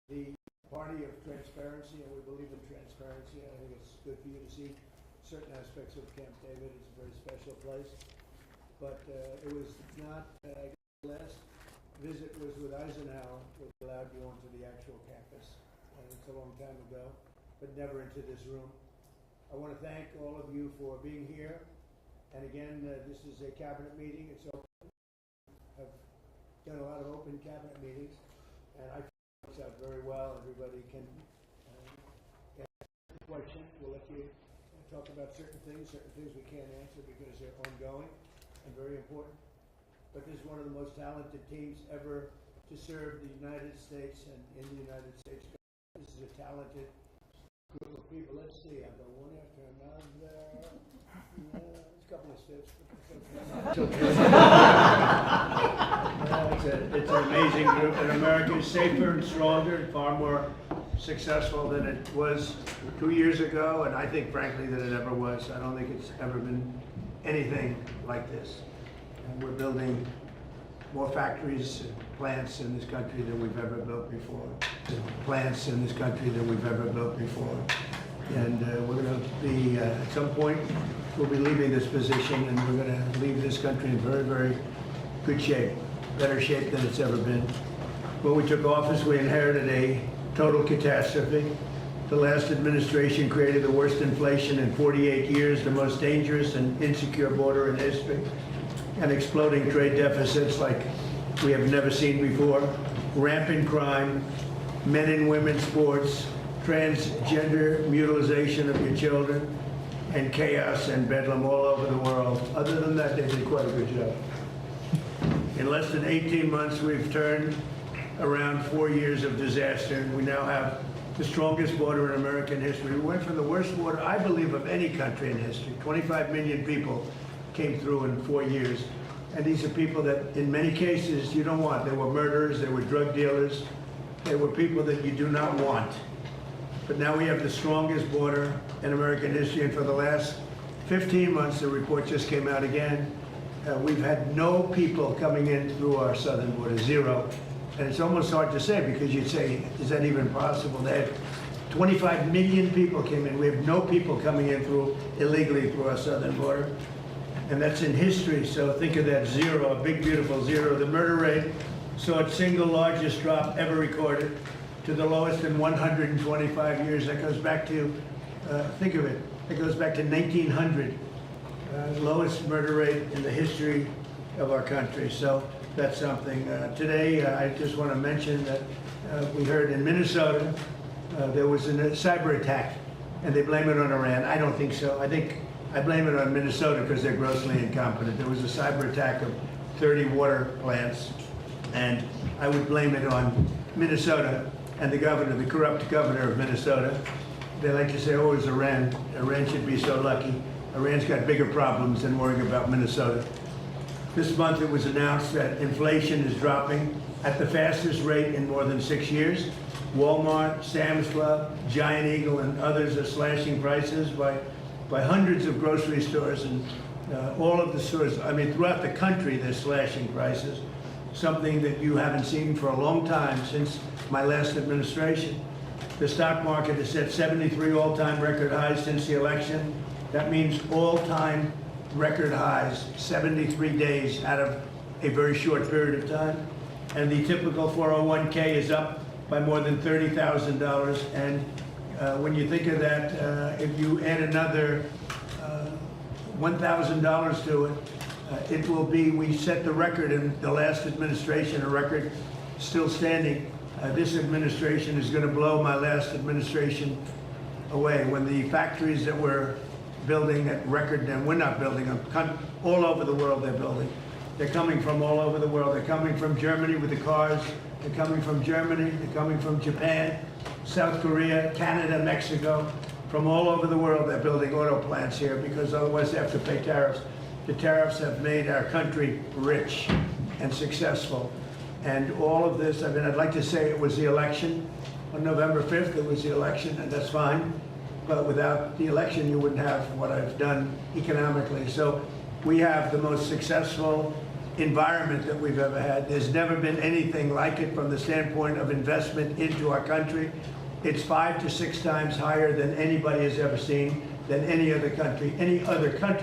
the party of transparency, and we believe in transparency. I think it's good for you to see certain aspects of Camp David. It's a very special place. But it was not, the last visit was with Eisenhower, which allowed you onto the actual campus. And it's a long time ago, but never into this room. I want to thank all of you for being here. And again, this is a cabinet meeting. It's open. I've done a lot of open cabinet meetings, and I think it works out very well. Everybody can ask a question. We'll let you talk about certain things we can't answer because they're ongoing and very important. But this is one of the most talented teams ever to serve the United States and in the United States. This is a talented group of people. Let's see. I'll go one after another. There's a couple of steps. It's an amazing group, and America is safer and stronger and far more successful than it was 2 years ago, and I think, frankly, that it ever was. I don't think it's ever been anything like this. And we're building more factories and plants in this country than we've ever built before. Plants in this country than we've ever built before. And we're going to be, at some point, we'll be leaving this position, and we're going to leave this country in very, very good shape, better shape than it's ever been. When we took office, we inherited a total catastrophe. The last administration created the worst inflation in 48 years, the most dangerous and insecure border in history, and exploding trade deficits like we have never seen before, rampant crime, men and women's sports, transgender mutilization of your children, and chaos and bedlam all over the world. Other than that, they did quite a good job. In less than 18 months, we've turned around 4 years of disaster. We now have the strongest border in American history. We went from the worst border, I believe, of any country in history. 25 million people came through in 4 years. And these are people that, in many cases, you don't want. They were murderers, they were drug dealers, they were people that you do not want. But now we have the strongest border in American history, and for the last 15 months, the report just came out again, we've had no people coming in through our southern border, zero. And it's almost hard to say, because you'd say, is that even possible? They had 25 million people came in. We have no people coming in through illegally through our southern border. And that's in history, so think of that zero, a big, beautiful zero. The murder rate saw its single largest drop ever recorded to the lowest in 125 years. That goes back to, think of it, it goes back to 1900. Lowest murder rate in the history of our country. So that's something. Today, I just want to mention that we heard in Minnesota there was a cyber attack, and they blame it on Iran. I don't think so. I blame it on Minnesota because they're grossly incompetent. There was a cyber attack of 30 water plants, and I would blame it on Minnesota and the governor, the corrupt governor of Minnesota. They like to say, oh, it was Iran. Iran should be so lucky. Iran's got bigger problems than worrying about Minnesota. This month it was announced that inflation is dropping at the fastest rate in more than 6 years. Walmart, Sam's Club, Giant Eagle, and others are slashing prices by hundreds of grocery stores, and all of the stores, I mean, throughout the country, they're slashing prices, something that you haven't seen for a long time since my last administration. The stock market has set 73 all-time record highs since the election. That means all-time record highs, 73 days out of a very short period of time. And the typical 401k is up by more than $30,000. And when you think of that, if you add another $1,000 to it, it will be, we set the record in the last administration, a record still standing. This administration is going to blow my last administration away. When the factories that we're building at record, and we're not building them, all over the world they're building. They're coming from all over the world. They're coming from Germany with the cars. They're coming from Germany. They're coming from Japan, South Korea, Canada, Mexico. From all over the world, they're building auto plants here because otherwise they have to pay tariffs. The tariffs have made our country rich and successful. And all of this, I mean, I'd like to say it was the election. On November 5th, it was the election, and that's fine. But without the election, you wouldn't have what I've done economically. So we have the most successful environment that we've ever had. There's never been anything like it from the standpoint of investment into our country. It's 5 to 6 times higher than anybody has ever seen, than any other country,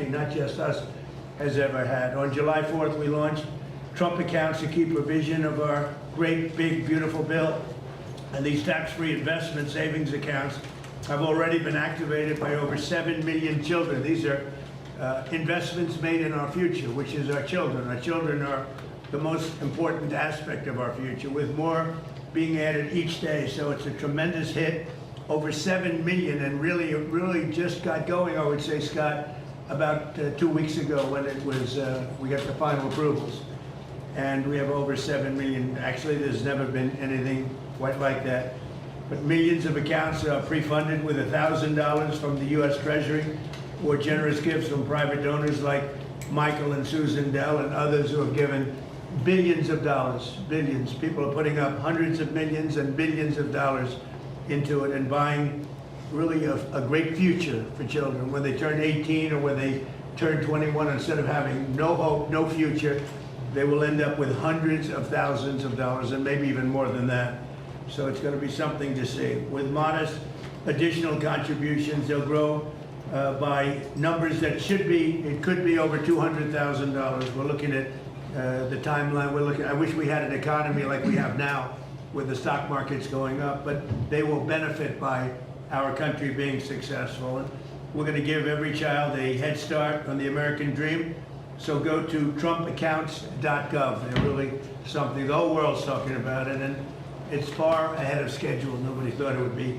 not just us, has ever had. On July 4th, we launched Trump accounts, a key provision of our great, big, beautiful bill. And these tax-free investment savings accounts have already been activated by over 7 million children. These are investments made in our future, which is our children. Our children are the most important aspect of our future, with more being added each day. So it's a tremendous hit, over 7 million, and really, it really just got going, I would say, Scott, about 2 weeks ago when it was, we got the final approvals. And we have over 7 million. Actually, there's never been anything quite like that. But millions of accounts are pre-funded with $1,000 from the U.S. Treasury, or generous gifts from private donors like Michael and Susan Dell and others who have given billions of dollars, billions. People are putting up hundreds of millions and billions of dollars into it and buying really a great future for children. When they turn 18 or when they turn 21, instead of having no hope, no future, they will end up with hundreds of thousands of dollars and maybe even more than that. So it's going to be something to see. With modest additional contributions, they'll grow by numbers that should be, it could be over $200,000. We're looking at the timeline. I wish we had an economy like we have now with the stock markets going up, but they will benefit by our country being successful. And we're going to give every child a head start on the American dream. So go to trumpaccounts.gov. They're really something, the whole world's talking about it, and it's far ahead of schedule. Nobody thought it would be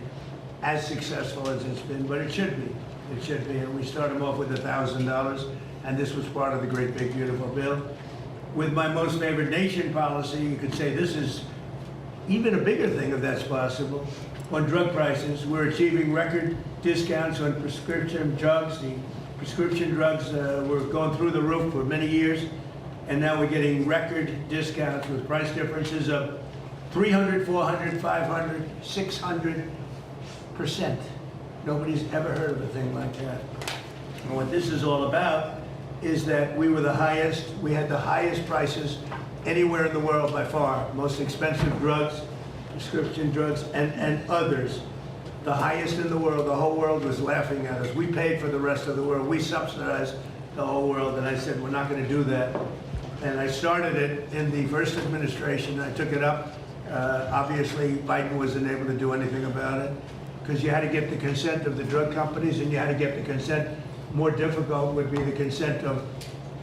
as successful as it's been, but it should be. It should be, and we start them off with $1,000, and this was part of the great, big, beautiful bill. With my most favored nation policy, you could say this is even a bigger thing, if that's possible. On drug prices, we're achieving record discounts on prescription drugs. The prescription drugs were going through the roof for many years, and now we're getting record discounts with price differences of 300, 400, 500, 600%. Nobody's ever heard of a thing like that. And what this is all about is that we had the highest prices anywhere in the world by far. Most expensive drugs, prescription drugs, and others. The highest in the world. The whole world was laughing at us. We paid for the rest of the world. We subsidized the whole world, and I said, we're not going to do that. And I started it in the first administration. I took it up. Obviously, Biden wasn't able to do anything about it, because you had to get the consent of the drug companies, and you had to get the consent. More difficult would be the consent of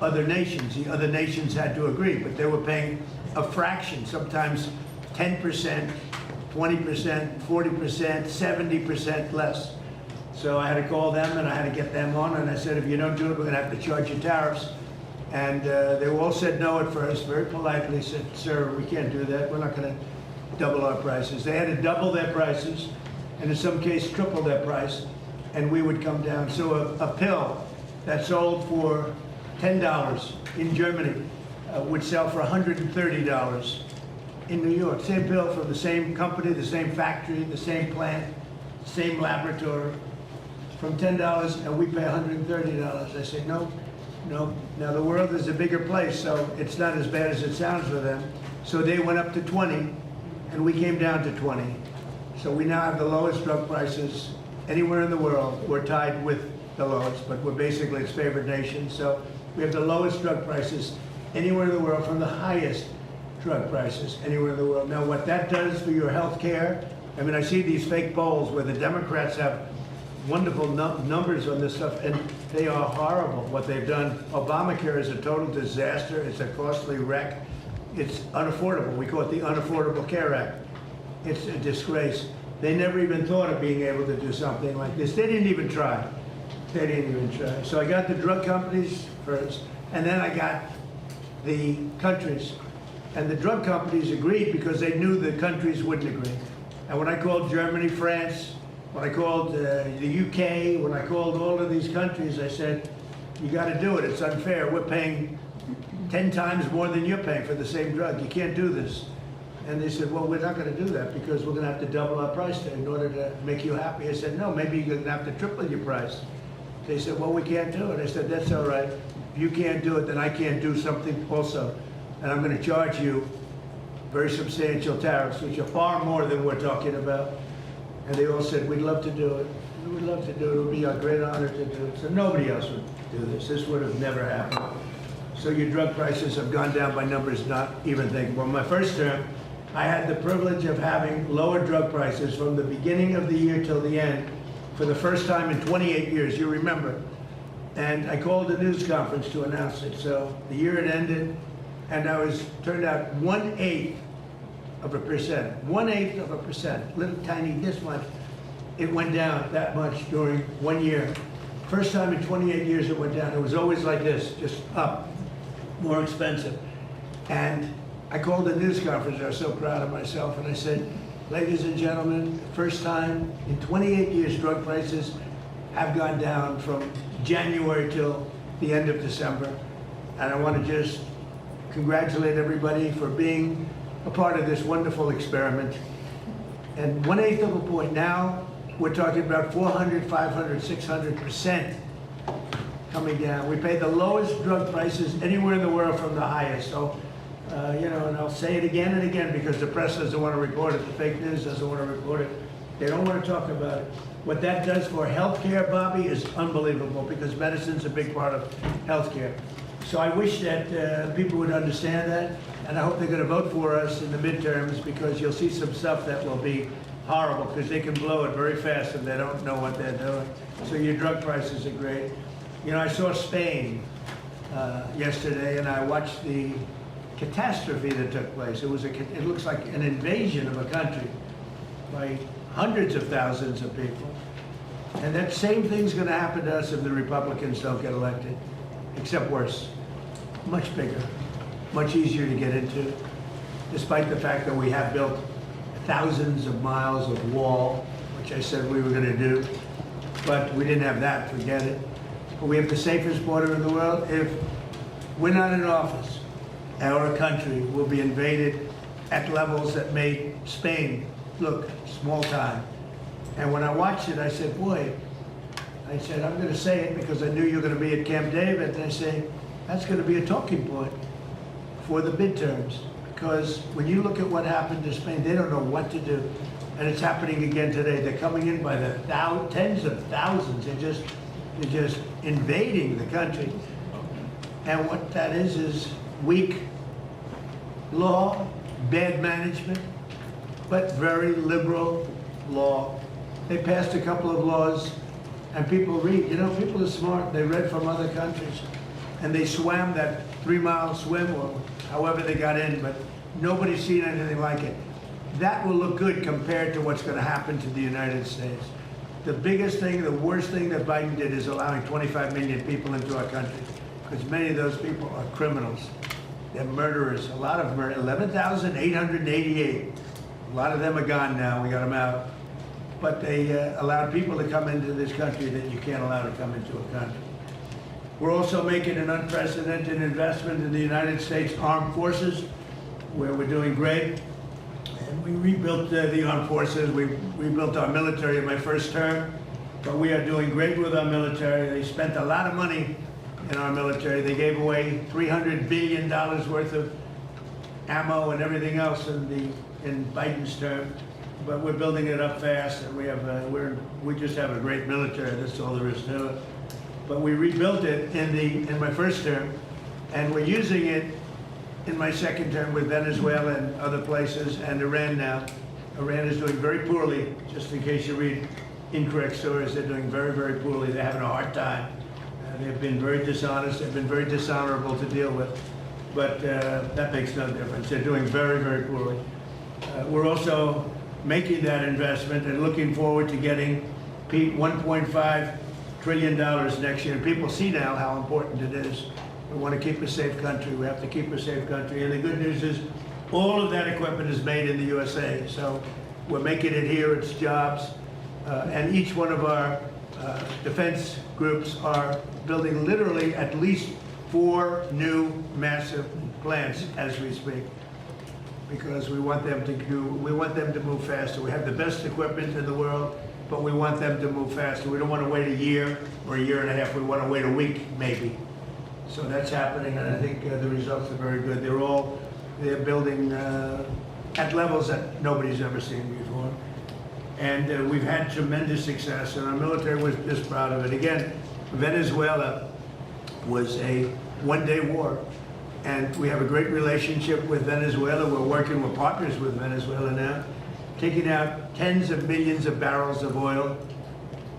other nations. The other nations had to agree, but they were paying a fraction, sometimes 10%, 20%, 40%, 70% less. So I had to call them and I had to get them on, and I said, if you don't do it, we're going to have to charge you tariffs. And they all said no at first, very politely said, sir, we can't do that. We're not going to double our prices. They had to double their prices, and in some cases triple their price, and we would come down. So a pill that sold for $10 in Germany would sell for $130 in New York. Same pill from the same company, the same factory, the same plant, same laboratory, from $10, and we pay $130. I said, no. Now the world is a bigger place, so it's not as bad as it sounds for them. So they went up to 20, and we came down to 20. So we now have the lowest drug prices anywhere in the world. We're tied with the lowest, but we're basically its favored nation. So we have the lowest drug prices anywhere in the world from the highest drug prices anywhere in the world. Now, what that does for your health care, I mean, I see these fake polls where the Democrats have wonderful numbers on this stuff, and they are horrible, what they've done. Obamacare is a total disaster. It's a costly wreck. It's unaffordable. We call it the Unaffordable Care Act. It's a disgrace. They never even thought of being able to do something like this. They didn't even try. They didn't even try. So I got the drug companies first, and then I got the countries. And the drug companies agreed because they knew the countries wouldn't agree. And when I called Germany, France, when I called the UK, when I called all of these countries, I said, you got to do it. It's unfair. We're paying 10 times more than you're paying for the same drug. You can't do this. And they said, well, we're not going to do that because we're going to have to double our price in order to make you happy. I said, no, maybe you're going to have to triple your price. They said, well, we can't do it. I said, that's all right. If you can't do it, then I can't do something also. And I'm going to charge you very substantial tariffs, which are far more than we're talking about. And they all said, we'd love to do it. We'd love to do it. It would be our great honor to do it. So nobody else would do this. This would have never happened. So your drug prices have gone down by numbers not even thinkable. In my first term, I had the privilege of having lower drug prices from the beginning of the year till the end for the first time in 28 years, you remember. And I called a news conference to announce it. So the year it ended, and I was turned out 1/8 of a percent, 1/8 of a percent, little tiny this much. It went down that much during 1 year. First time in 28 years it went down. It was always like this, just up, more expensive. And I called a news conference. I was so proud of myself, and I said, ladies and gentlemen, first time in 28 years drug prices have gone down from January till the end of December. And I want to just congratulate everybody for being a part of this wonderful experiment. And 1/8 of a point. Now we're talking about 400, 500, 600% coming down. We pay the lowest drug prices anywhere in the world from the highest. So, and I'll say it again and again because the press doesn't want to report it, the fake news doesn't want to report it. They don't want to talk about it. What that does for healthcare, Bobby, is unbelievable because medicine's a big part of healthcare. So I wish that people would understand that, and I hope they're going to vote for us in the midterms because you'll see some stuff that will be horrible because they can blow it very fast if they don't know what they're doing. So your drug prices are great. I saw Spain yesterday, and I watched the catastrophe that took place. It looks like an invasion of a country by hundreds of thousands of people. And that same thing's going to happen to us if the Republicans don't get elected, except worse. Much bigger, much easier to get into, despite the fact that we have built thousands of miles of wall, which I said we were going to do, but we didn't have that, forget it. But we have the safest border in the world. If we're not in office, our country will be invaded at levels that made Spain look small time. And when I watched it, I said, boy, I'm going to say it because I knew you were going to be at Camp David, and I say, that's going to be a talking point for the midterms. Because when you look at what happened to Spain, they don't know what to do. And it's happening again today. They're coming in by the tens of thousands. They're just invading the country. And what that is weak law, bad management, but very liberal law. They passed a couple of laws, and people read. People are smart. They read from other countries, and they swam that 3-mile swim, or however they got in, but nobody's seen anything like it. That will look good compared to what's going to happen to the United States. The biggest thing, the worst thing that Biden did is allowing 25 million people into our country, because many of those people are criminals. They're murderers. A lot of them, 11,888. A lot of them are gone now. We got them out. But they allowed people to come into this country that you can't allow to come into a country. We're also making an unprecedented investment in the United States Armed Forces, where we're doing great. And we rebuilt the armed forces. We rebuilt our military in my first term. But we are doing great with our military. They spent a lot of money in our military. They gave away $300 billion worth of ammo and everything else in Biden's term. But we're building it up fast, and we just have a great military. That's all there is to it. But we rebuilt it in my first term, and we're using it in my second term with Venezuela and other places, and Iran now. Iran is doing very poorly. Just in case you read incorrect stories, they're doing very, very poorly. They're having a hard time. They've been very dishonest. They've been very dishonorable to deal with. But that makes no difference. They're doing very, very poorly. We're also making that investment and looking forward to getting $1.5 trillion next year. People see now how important it is. We want to keep a safe country. We have to keep a safe country. And the good news is all of that equipment is made in the USA. So we're making it here. It's jobs. And each one of our defense groups are building literally at least 4 new massive plants as we speak, because we want them to move faster. We have the best equipment in the world, but we want them to move faster. We don't want to wait a year or a year and a half. We want to wait a week, maybe. So that's happening, and I think the results are very good. They're building at levels that nobody's ever seen before. And we've had tremendous success, and our military was just proud of it. Again, Venezuela was a one-day war, and we have a great relationship with Venezuela. We're working with partners with Venezuela now, taking out tens of millions of barrels of oil,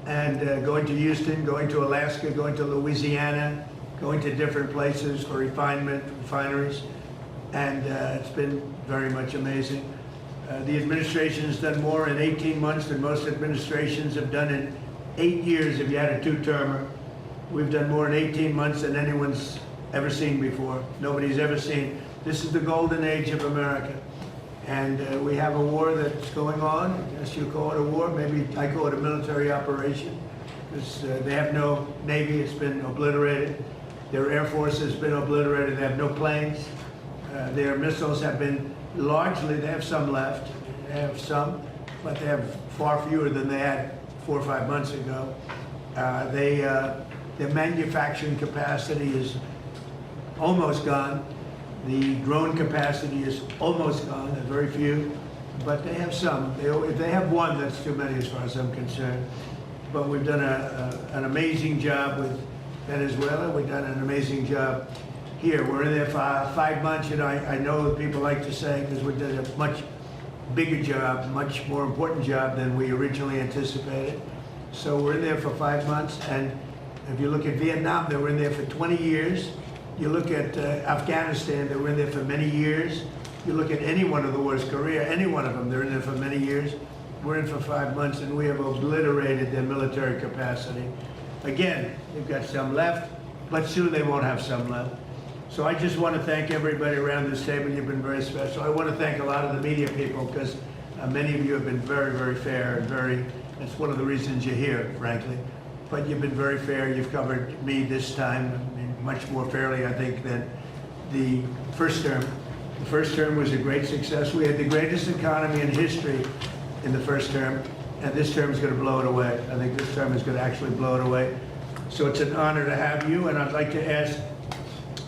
and going to Houston, going to Alaska, going to Louisiana, going to different places for refineries, and it's been very much amazing. The administration has done more in 18 months than most administrations have done in 8 years if you had a two-termer. We've done more in 18 months than anyone's ever seen before. Nobody's ever seen. This is the golden age of America. And we have a war that's going on. I guess you call it a war. Maybe I call it a military operation, because they have no Navy. It's been obliterated. Their Air Force has been obliterated. They have no planes. Their missiles have been largely, they have some left. They have some, but they have far fewer than they had 4 or 5 months ago. Their manufacturing capacity is almost gone. The drone capacity is almost gone. There are very few, but they have some. If they have one, that's too many as far as I'm concerned. But we've done an amazing job with Venezuela. We've done an amazing job here. We're in there for 5 months. You know, I know people like to say, because we did a much bigger job, much more important job than we originally anticipated. So we're in there for 5 months, and if you look at Vietnam, they were in there for 20 years. You look at Afghanistan, they were in there for many years. You look at any one of the wars, Korea, any one of them, they're in there for many years. We're in for 5 months, and we have obliterated their military capacity. Again, they've got some left, but soon they won't have some left. So I just want to thank everybody around this table. You've been very special. I want to thank a lot of the media people, because many of you have been very, very fair and that's one of the reasons you're here, frankly. But you've been very fair. You've covered me this time, I mean, much more fairly, I think, than the first term. The first term was a great success. We had the greatest economy in history in the first term, and this term is going to blow it away. I think this term is going to actually blow it away. So it's an honor to have you, and I'd like to ask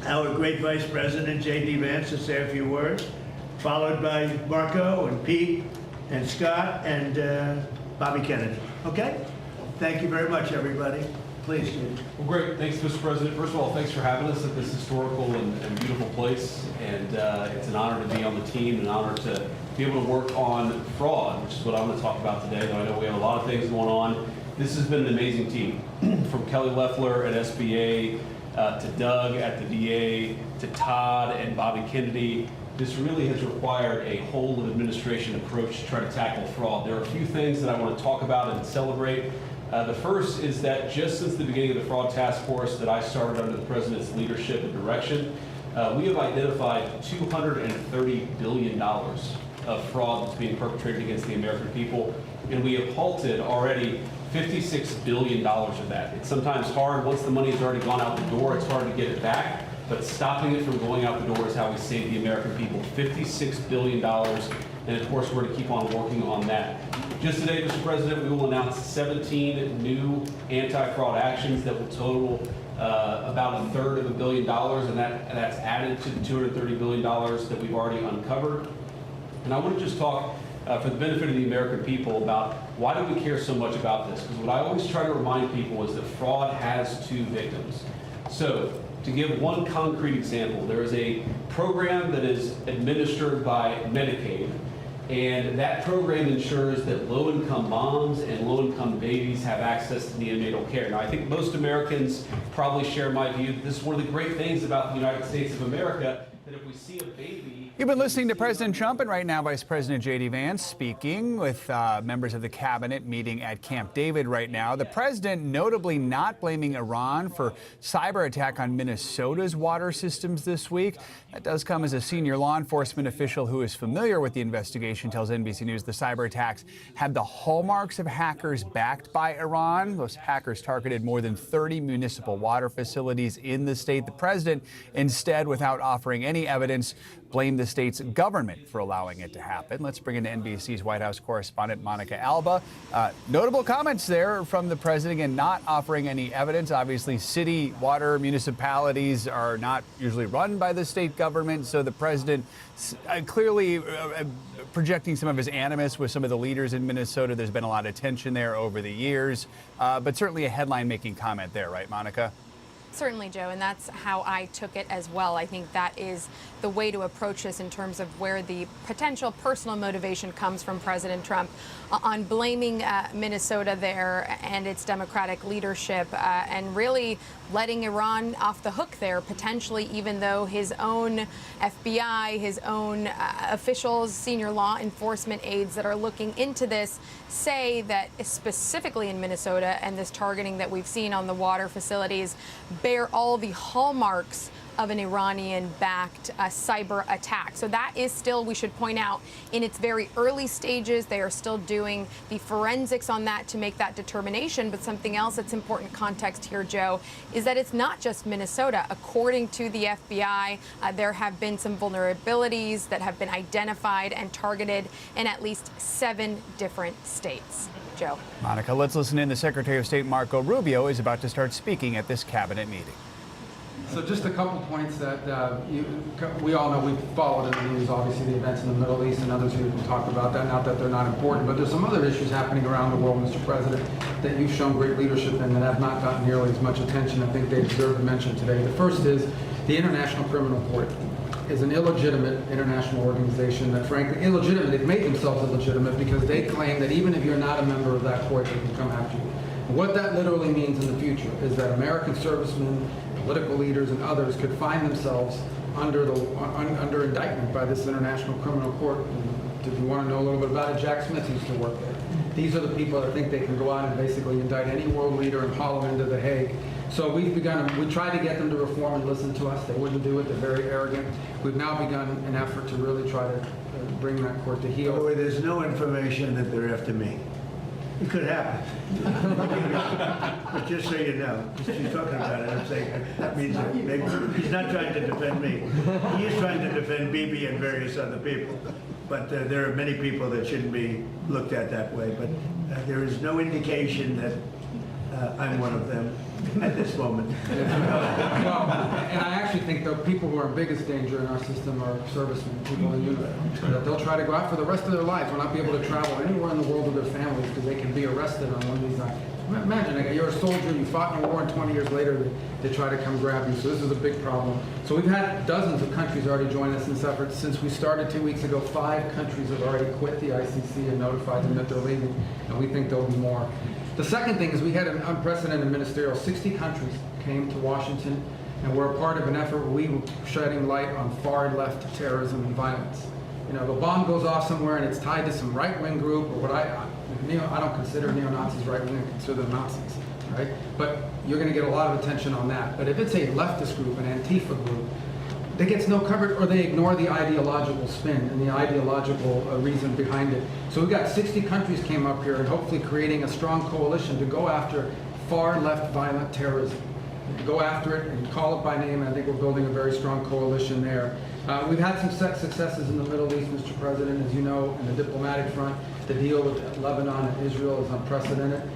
our great Vice President, J.D. Vance, to say a few words, followed by Marco and Pete and Scott and Bobby Kennedy. Okay? Thank you very much, everybody. Please, J.D. Well, great. Thanks, Mr. President. First of all, thanks for having us at this historical and beautiful place. And it's an honor to be on the team, an honor to be able to work on fraud, which is what I'm going to talk about today, though I know we have a lot of things going on. This has been an amazing team, from Kelly Loeffler at SBA, to Doug at the DA, to Todd and Bobby Kennedy. This really has required a whole of administration approach to try to tackle fraud. There are a few things that I want to talk about and celebrate. The first is that just since the beginning of the fraud task force that I started under the President's leadership and direction, we have identified $230 billion of fraud that's being perpetrated against the American people, and we have halted already $56 billion of that. It's sometimes hard, once the money has already gone out the door, it's hard to get it back, but stopping it from going out the door is how we save the American people. $56 billion, and of course we're to keep on working on that. Just today, Mr. President, we will announce 17 new anti-fraud actions that will total about $1/3 billion, and that's added to the $230 billion that we've already uncovered. And I want to just talk for the benefit of the American people about why do we care so much about this? Because what I always try to remind people is that fraud has two victims. So, to give one concrete example, there is a program that is administered by Medicaid, and that program ensures that low-income moms and low-income babies have access to neonatal care. Now, I think most Americans probably share my view that this is one of the great things about the United States of America, that if we see a baby... You've been listening to President Trump, and right now Vice President J.D. Vance speaking with members of the cabinet meeting at Camp David right now. The president notably not blaming Iran for cyber attack on Minnesota's water systems this week. That does come as a senior law enforcement official who is familiar with the investigation tells NBC News the cyber attacks had the hallmarks of hackers backed by Iran. Those hackers targeted more than 30 municipal water facilities in the state. The president, instead, without offering any evidence, blamed the the state's government for allowing it to happen. Let's bring in NBC's White House correspondent Monica Alba. Notable comments there from the president, and not offering any evidence. Obviously, city, water, municipalities are not usually run by the state government, so the president clearly projecting some of his animus with some of the leaders in Minnesota. There's been a lot of tension there over the years, but certainly a headline-making comment there, right, Monica? Certainly, Joe, and that's how I took it as well. I think that is the way to approach this in terms of where the potential personal motivation comes from President Trump on blaming Minnesota there and its Democratic leadership and really letting Iran off the hook there, potentially, even though his own FBI, his own officials, senior law enforcement aides that are looking into this say that specifically in Minnesota and this targeting that we've seen on the water facilities bear all the hallmarks of an Iranian-backed cyber attack. So that is still, we should point out, in its very early stages. They are still doing the forensics on that to make that determination. But something else that's important context here, Joe, is that it's not just Minnesota. According to the FBI, there have been some vulnerabilities that have been identified and targeted in at least 7 different states. Joe. Monica, let's listen in. The Secretary of State Marco Rubio is about to start speaking at this cabinet meeting. So just a couple points that we all know. We've followed in the news, obviously, the events in the Middle East, and others who can talk about that. Not that they're not important, but there's some other issues happening around the world, Mr. President, that you've shown great leadership in that have not gotten nearly as much attention. I think they deserve to mention today. The first is the International Criminal Court is an illegitimate international organization that, frankly, illegitimate. They've made themselves illegitimate because they claim that even if you're not a member of that court, they can come after you. And what that literally means in the future is that American servicemen, political leaders, and others could find themselves under indictment by this International Criminal Court. And if you want to know a little bit about it, Jack Smith used to work there. These are the people that think they can go out and basically indict any world leader and haul them into The Hague. So we tried to get them to reform and listen to us. They wouldn't do it. They're very arrogant. We've now begun an effort to really try to bring that court to heel. By the way, there's no information that they're after me. It could happen. But just so you know, just you're talking about it, I'm saying that means that maybe he's not trying to defend me. He is trying to defend Bibi and various other people. But there are many people that shouldn't be looked at that way. But there is no indication that I'm one of them at this moment. Well, and I actually think the people who are in biggest danger in our system are servicemen, people in uniform. That they'll try to go out for the rest of their lives, will not be able to travel anywhere in the world with their families because they can be arrested on one of these nights. Imagine, you're a soldier, you fought in a war, and 20 years later they try to come grab you. So this is a big problem. So we've had dozens of countries already join us in this effort. Since we started 2 weeks ago, 5 countries have already quit the ICC and notified them that they're leaving, and we think there'll be more. The second thing is we had an unprecedented ministerial. 60 countries came to Washington, and we're a part of an effort where we were shedding light on far-left terrorism and violence. You know, the bomb goes off somewhere and it's tied to some right-wing group, or what I don't consider neo-Nazis right-wing, I consider them Nazis, right? But you're going to get a lot of attention on that. But if it's a leftist group, an Antifa group, that gets no coverage, or they ignore the ideological spin and the ideological reason behind it. So we've got 60 countries came up here and hopefully creating a strong coalition to go after far left violent terrorism. Go after it and call it by name, and I think we're building a very strong coalition there. We've had some successes in the Middle East, Mr. President, as you know, in the diplomatic front. The deal with Lebanon and Israel is unprecedented.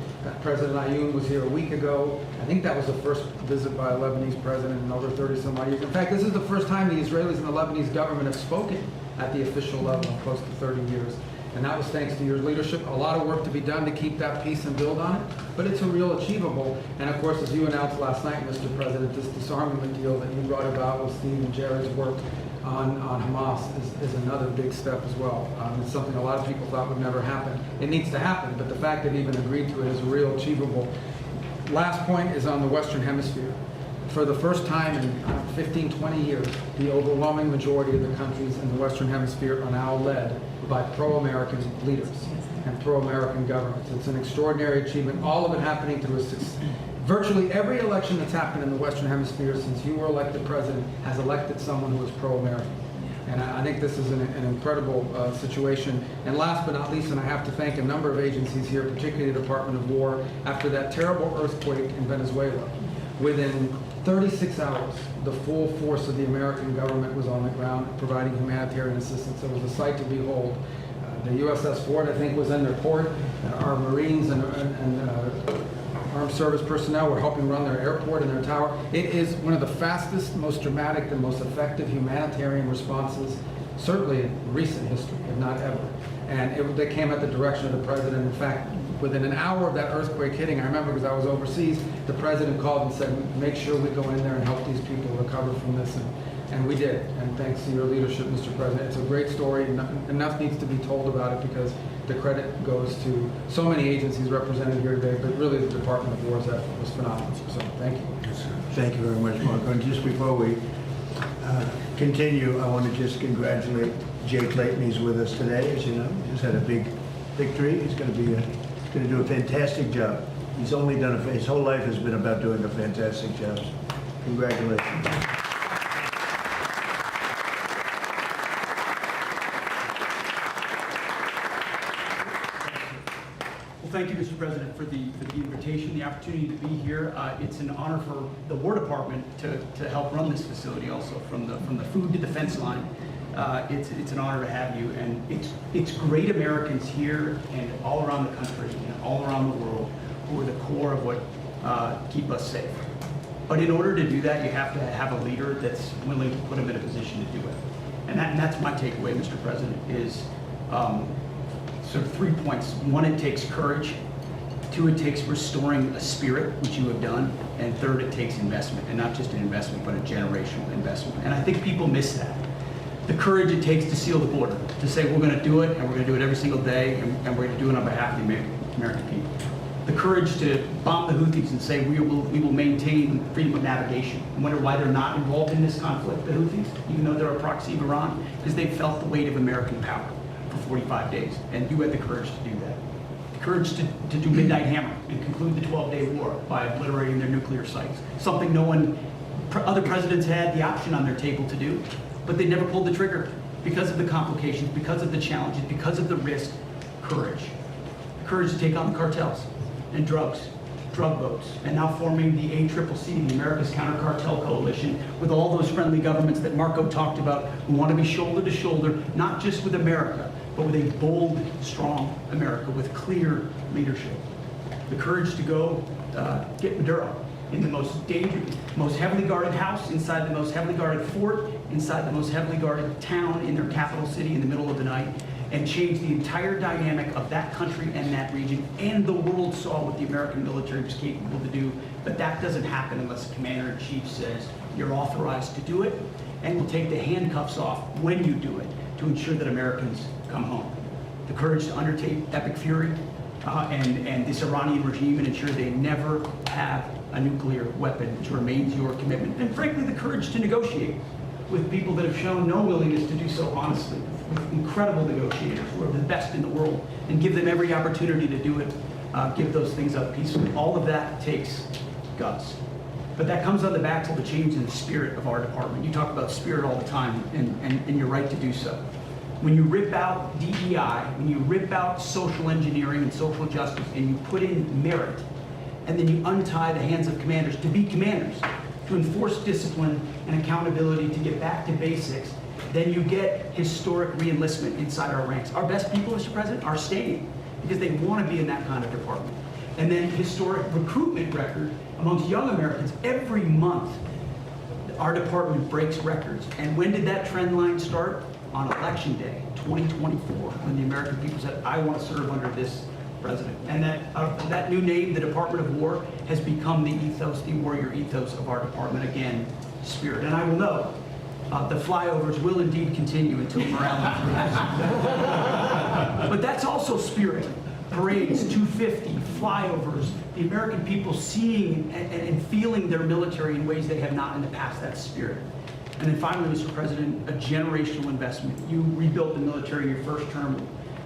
President Ayoun was here a week ago. I think that was the first visit by a Lebanese president in over 30-some-odd years. In fact, this is the first time the Israelis and the Lebanese government have spoken at the official level in close to 30 years. And that was thanks to your leadership. A lot of work to be done to keep that peace and build on it, but it's a real achievable. And of course, as you announced last night, Mr. President, this disarmament deal that you brought about with Steve and Jared's work on Hamas is another big step as well. It's something a lot of people thought would never happen. It needs to happen, but the fact that even agreed to it is real achievable. Last point is on the Western Hemisphere. For the first time in 15, 20 years, the overwhelming majority of the countries in the Western Hemisphere are now led by pro-American leaders and pro-American governments. It's an extraordinary achievement. All of it happening through virtually every election that's happened in the Western Hemisphere since you were elected president has elected someone who is pro-American. And I think this is an incredible situation. And last but not least, and I have to thank a number of agencies here, particularly the Department of War, after that terrible earthquake in Venezuela. Within 36 hours, the full force of the American government was on the ground providing humanitarian assistance. It was a sight to behold. The USS Ford, I think, was in their port. Our Marines and armed service personnel were helping run their airport and their tower. It is one of the fastest, most dramatic, and most effective humanitarian responses, certainly in recent history, if not ever. And they came at the direction of the president. In fact, within an hour of that earthquake hitting, I remember because I was overseas, the president called and said, make sure we go in there and help these people recover from this. And we did. And thanks to your leadership, Mr. President. It's a great story. Enough needs to be told about it because the credit goes to so many agencies represented here today, but really the Department of War's effort was phenomenal. So thank you. Thank you very much, Marco. And just before we continue, I want to just congratulate Jake Layton. He's with us today, as you know. He just had a big victory. He's going to do a fantastic job. He's only done his whole life has been about doing a fantastic job. Congratulations. Well, thank you, Mr. President, for the invitation, the opportunity to be here. It's an honor for the War Department to help run this facility also, from the food to the fence line. It's an honor to have you, and it's great Americans here and all around the country and all around the world who are the core of what keep us safe. But in order to do that, you have to have a leader that's willing to put them in a position to do it. And that's my takeaway, Mr. President, is sort of 3 points. 1, it takes courage. 2, it takes restoring a spirit, which you have done. And 3rd, it takes investment, and not just an investment, but a generational investment. And I think people miss that. The courage it takes to seal the border, to say we're going to do it, and we're going to do it every single day, and we're going to do it on behalf of the American people. The courage to bomb the Houthis and say we will maintain freedom of navigation. I wonder why they're not involved in this conflict, the Houthis, even though they're a proxy of Iran, because they've felt the weight of American power for 45 days, and you had the courage to do that. The courage to do Midnight Hammer and conclude the 12-day war by obliterating their nuclear sites, something other presidents had the option on their table to do, but they never pulled the trigger because of the complications, because of the challenges, because of the risk. Courage. Courage to take on the cartels and drug boats, and now forming the ACCC, the America's Counter Cartel Coalition, with all those friendly governments that Marco talked about, who want to be shoulder to shoulder, not just with America, but with a bold, strong America with clear leadership. The courage to go get Maduro in the most dangerous, most heavily guarded house, inside the most heavily guarded fort, inside the most heavily guarded town in their capital city in the middle of the night, and change the entire dynamic of that country and that region. And the world saw what the American military was capable to do, but that doesn't happen unless the commander-in-chief says you're authorized to do it, and will take the handcuffs off when you do it to ensure that Americans come home. The courage to undertake epic fury and this Iranian regime and ensure they never have a nuclear weapon, which remains your commitment. And frankly, the courage to negotiate with people that have shown no willingness to do so honestly, with incredible negotiators who are the best in the world, and give them every opportunity to do it, give those things up peacefully. All of that takes guts. But that comes on the backs of the change in the spirit of our department. You talk about spirit all the time, and you're right to do so. When you rip out DEI, when you rip out social engineering and social justice, and you put in merit, and then you untie the hands of commanders to be commanders, to enforce discipline and accountability, to get back to basics, then you get historic re-enlistment inside our ranks. Our best people, Mr. President, are staying because they want to be in that kind of department. And then historic recruitment record amongst young Americans. Every month, our department breaks records. And when did that trend line start? On Election Day, 2024, when the American people said, I want to serve under this president. And that new name, the Department of War, has become the ethos, the warrior ethos of our department. Again, spirit. And I will know the flyovers will indeed continue until morale improves. But that's also spirit. Parades, 250, flyovers, the American people seeing and feeling their military in ways they have not in the past. That's spirit. And then finally, Mr. President, a generational investment. You rebuilt the military in your first term.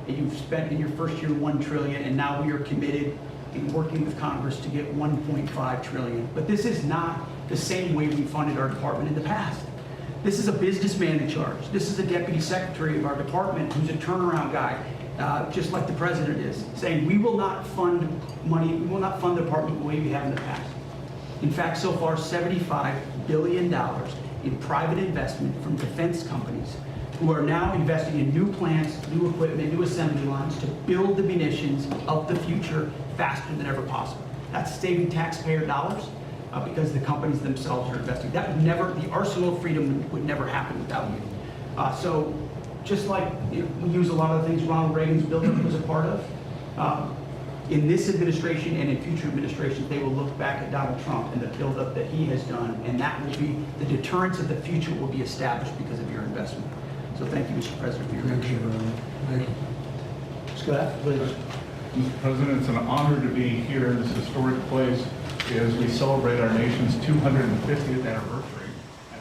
You've spent in your first year $1 trillion, and now we are committed in working with Congress to get $1.5 trillion. But this is not the same way we funded our department in the past. This is a businessman in charge. This is a deputy secretary of our department who's a turnaround guy, just like the president is, saying we will not fund money, we will not fund the department the way we have in the past. In fact, so far, $75 billion in private investment from defense companies who are now investing in new plants, new equipment, new assembly lines to build the munitions of the future faster than ever possible. That's saving taxpayer dollars because the companies themselves are investing. That would never, the arsenal of freedom would never happen without you. So just like we use a lot of the things Ronald Reagan's buildup was a part of, in this administration and in future administrations, they will look back at Donald Trump and the buildup that he has done, and that will be, the deterrence of the future will be established because of your investment. So thank you, Mr. President, for your leadership. Thank you. Scott, please. Mr. President, it's an honor to be here in this historic place as we celebrate our nation's 250th anniversary.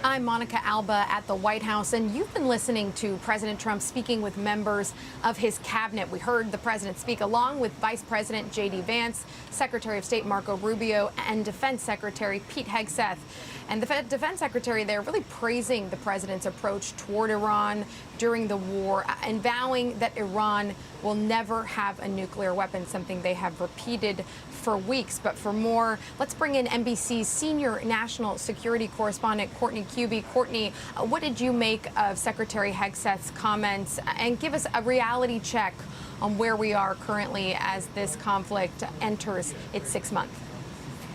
I'm Monica Alba at the White House, and you've been listening to President Trump speaking with members of his cabinet. We heard the president speak along with Vice President J.D. Vance, Secretary of State Marco Rubio, and Defense Secretary Pete Hegseth. And the Defense Secretary there really praising the president's approach toward Iran during the war and vowing that Iran will never have a nuclear weapon, something they have repeated for weeks. But for more, let's bring in NBC's senior national security correspondent, Courtney Cubey. Courtney, what did you make of Secretary Hegseth's comments? And give us a reality check on where we are currently as this conflict enters its 6th month.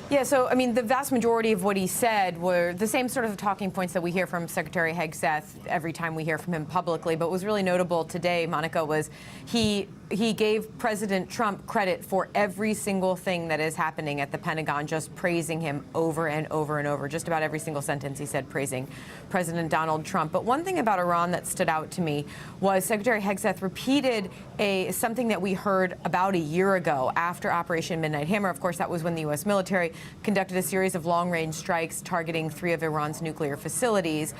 Yeah, so, I mean, the vast majority of what he said were the same sort of talking points that we hear from Secretary Hegseth every time we hear from him publicly. But what was really notable today, Monica, was he gave President Trump credit for every single thing that is happening at the Pentagon, just praising him over and over and over. Just about every single sentence he said praising President Donald Trump. But one thing about Iran that stood out to me was Secretary Hegseth repeated something that we heard about a year ago after Operation Midnight Hammer. Of course, that was when the U.S. military conducted a series of long-range strikes targeting 3 of Iran's nuclear facilities.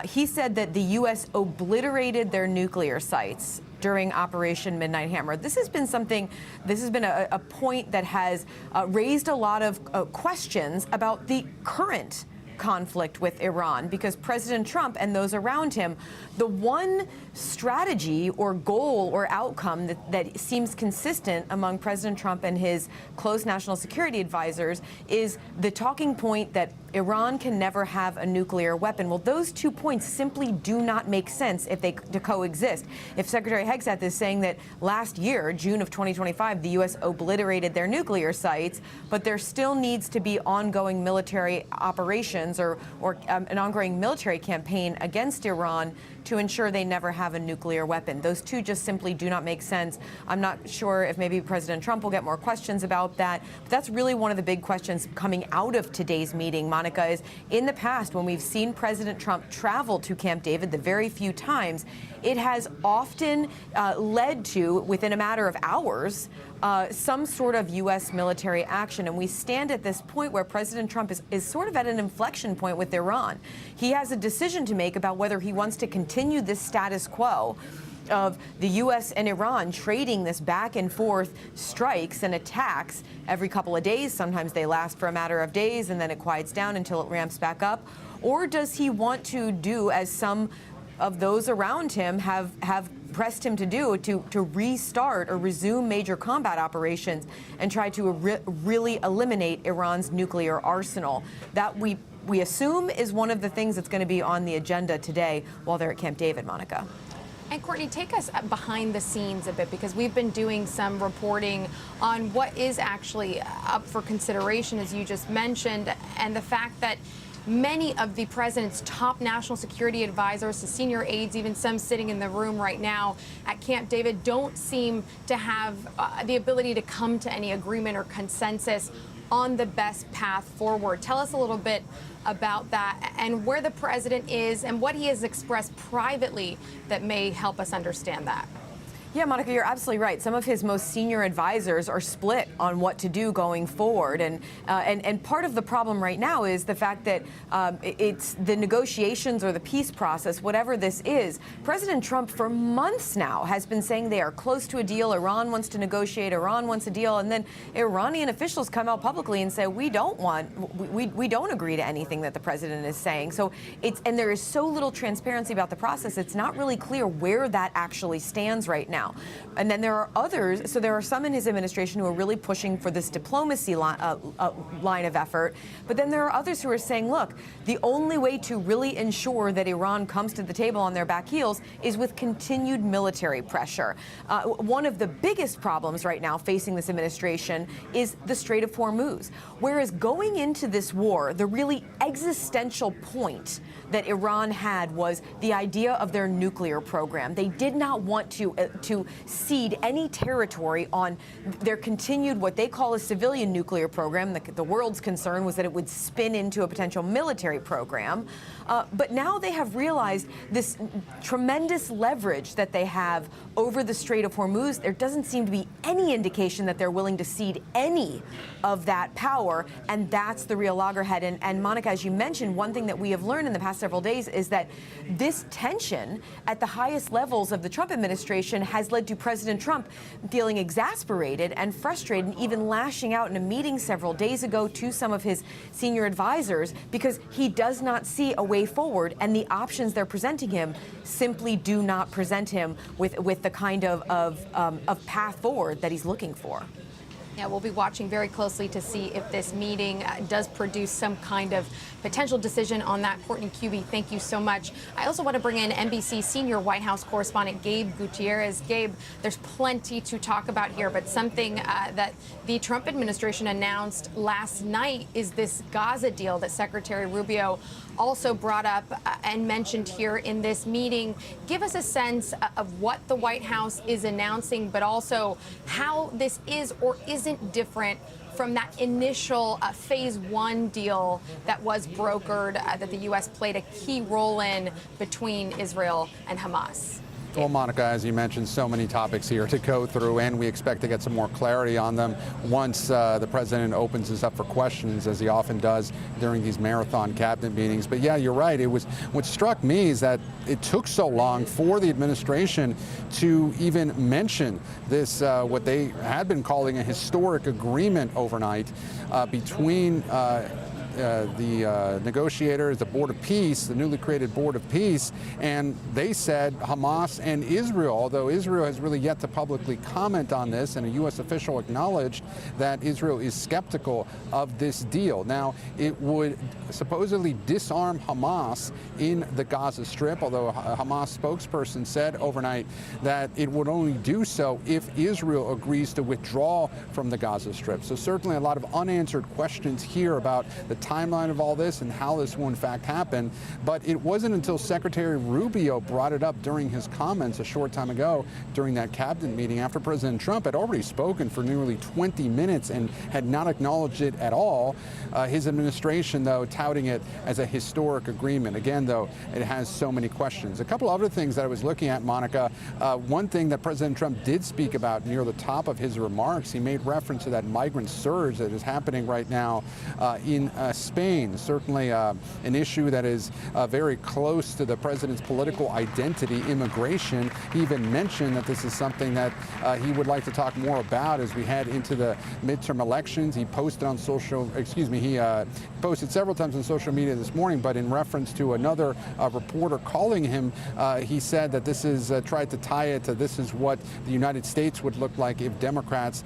He said that the U.S. obliterated their nuclear sites during Operation Midnight Hammer. This has been a point that has raised a lot of questions about the current conflict with Iran, because President Trump and those around him, the one strategy or goal or outcome that seems consistent among President Trump and his close national security advisors is the talking point that Iran can never have a nuclear weapon. Well, those 2 points simply do not make sense if they coexist. If Secretary Hegseth is saying that last year, June of 2025, the U.S. obliterated their nuclear sites, but there still needs to be ongoing military operations or an ongoing military campaign against Iran to ensure they never have a nuclear weapon. Those two just simply do not make sense. I'm not sure if maybe President Trump will get more questions about that, but that's really one of the big questions coming out of today's meeting, Monica, is in the past when we've seen President Trump travel to Camp David, the very few times, it has often led to, within a matter of hours, some sort of U.S. military action. And we stand at this point where President Trump is sort of at an inflection point with Iran. He has a decision to make about whether he wants to continue this status quo of the U.S. and Iran trading this back and forth strikes and attacks every couple of days. Sometimes they last for a matter of days and then it quiets down until it ramps back up. Or does he want to do, as some of those around him have pressed him to do, to restart or resume major combat operations and try to really eliminate Iran's nuclear arsenal? That we assume is one of the things that's going to be on the agenda today while they're at Camp David, Monica. And Courtney, take us behind the scenes a bit, because we've been doing some reporting on what is actually up for consideration, as you just mentioned, and the fact that many of the president's top national security advisors, the senior aides, even some sitting in the room right now at Camp David, don't seem to have the ability to come to any agreement or consensus on the best path forward. Tell us a little bit about that and where the president is and what he has expressed privately that may help us understand that. Yeah, Monica, you're absolutely right. Some of his most senior advisors are split on what to do going forward. And part of the problem right now is the fact that it's the negotiations or the peace process, whatever this is. President Trump, for months now, has been saying they are close to a deal. Iran wants to negotiate. Iran wants a deal. And then Iranian officials come out publicly and say, we don't agree to anything that the president is saying. So and there is so little transparency about the process. It's not really clear where that actually stands right now. now. And then there are others, so there are some in his administration who are really pushing for this diplomacy line of effort, but then there are others who are saying, look, the only way to really ensure that Iran comes to the table on their back heels is with continued military pressure. One of the biggest problems right now facing this administration is the Strait of Hormuz, whereas going into this war, the really existential point that Iran had was the idea of their nuclear program. They did not want to cede any territory on their continued, what they call a civilian nuclear program. The world's concern was that it would spin into a potential military program. But now they have realized this tremendous leverage that they have over the Strait of Hormuz. There doesn't seem to be any indication that they're willing to cede any of that power, and that's the real loggerhead. And Monica, as you mentioned, one thing that we have learned in the past several days is that this tension at the highest levels of the Trump administration has led to President Trump feeling exasperated and frustrated, and even lashing out in a meeting several days ago to some of his senior advisors, because he does not see a way forward, and the options they're presenting him simply do not present him with the kind of path forward that he's looking for. Yeah, we'll be watching very closely to see if this meeting does produce some kind of potential decision on that. Courtney Cubie, thank you so much. I also want to bring in NBC senior White House correspondent Gabe Gutierrez. Gabe, there's plenty to talk about here, but something that the Trump administration announced last night is this Gaza deal that Secretary Rubio also brought up and mentioned here in this meeting. Give us a sense of what the White House is announcing, but also how this is or isn't different from that initial phase one deal that was brokered, that the U.S. played a key role in between Israel and Hamas. Well, Monica, as you mentioned, so many topics here to go through, and we expect to get some more clarity on them once the president opens this up for questions, as he often does during these marathon cabinet meetings. But yeah, you're right. What struck me is that it took so long for the administration to even mention this, what they had been calling a historic agreement overnight between the negotiators, the Board of Peace, the newly created Board of Peace, and they said Hamas and Israel, although Israel has really yet to publicly comment on this, and a U.S. official acknowledged that Israel is skeptical of this deal. Now, it would supposedly disarm Hamas in the Gaza Strip, although a Hamas spokesperson said overnight that it would only do so if Israel agrees to withdraw from the Gaza Strip. So certainly a lot of unanswered questions here about the timeline of all this and how this will in fact happen. But it wasn't until Secretary Rubio brought it up during his comments a short time ago during that cabinet meeting, after President Trump had already spoken for nearly 20 minutes and had not acknowledged it at all. His administration, though, touting it as a historic agreement. Again, though, it has so many questions. A couple other things that I was looking at, Monica. One thing that President Trump did speak about near the top of his remarks, he made reference to that migrant surge that is happening right now in Spain. Certainly an issue that is very close to the president's political identity, immigration. He even mentioned that this is something that he would like to talk more about as we head into the midterm elections. He posted on he posted several times on social media this morning, but in reference to another reporter calling him, he said that this is tried to tie it to this is what the United States would look like if Democrats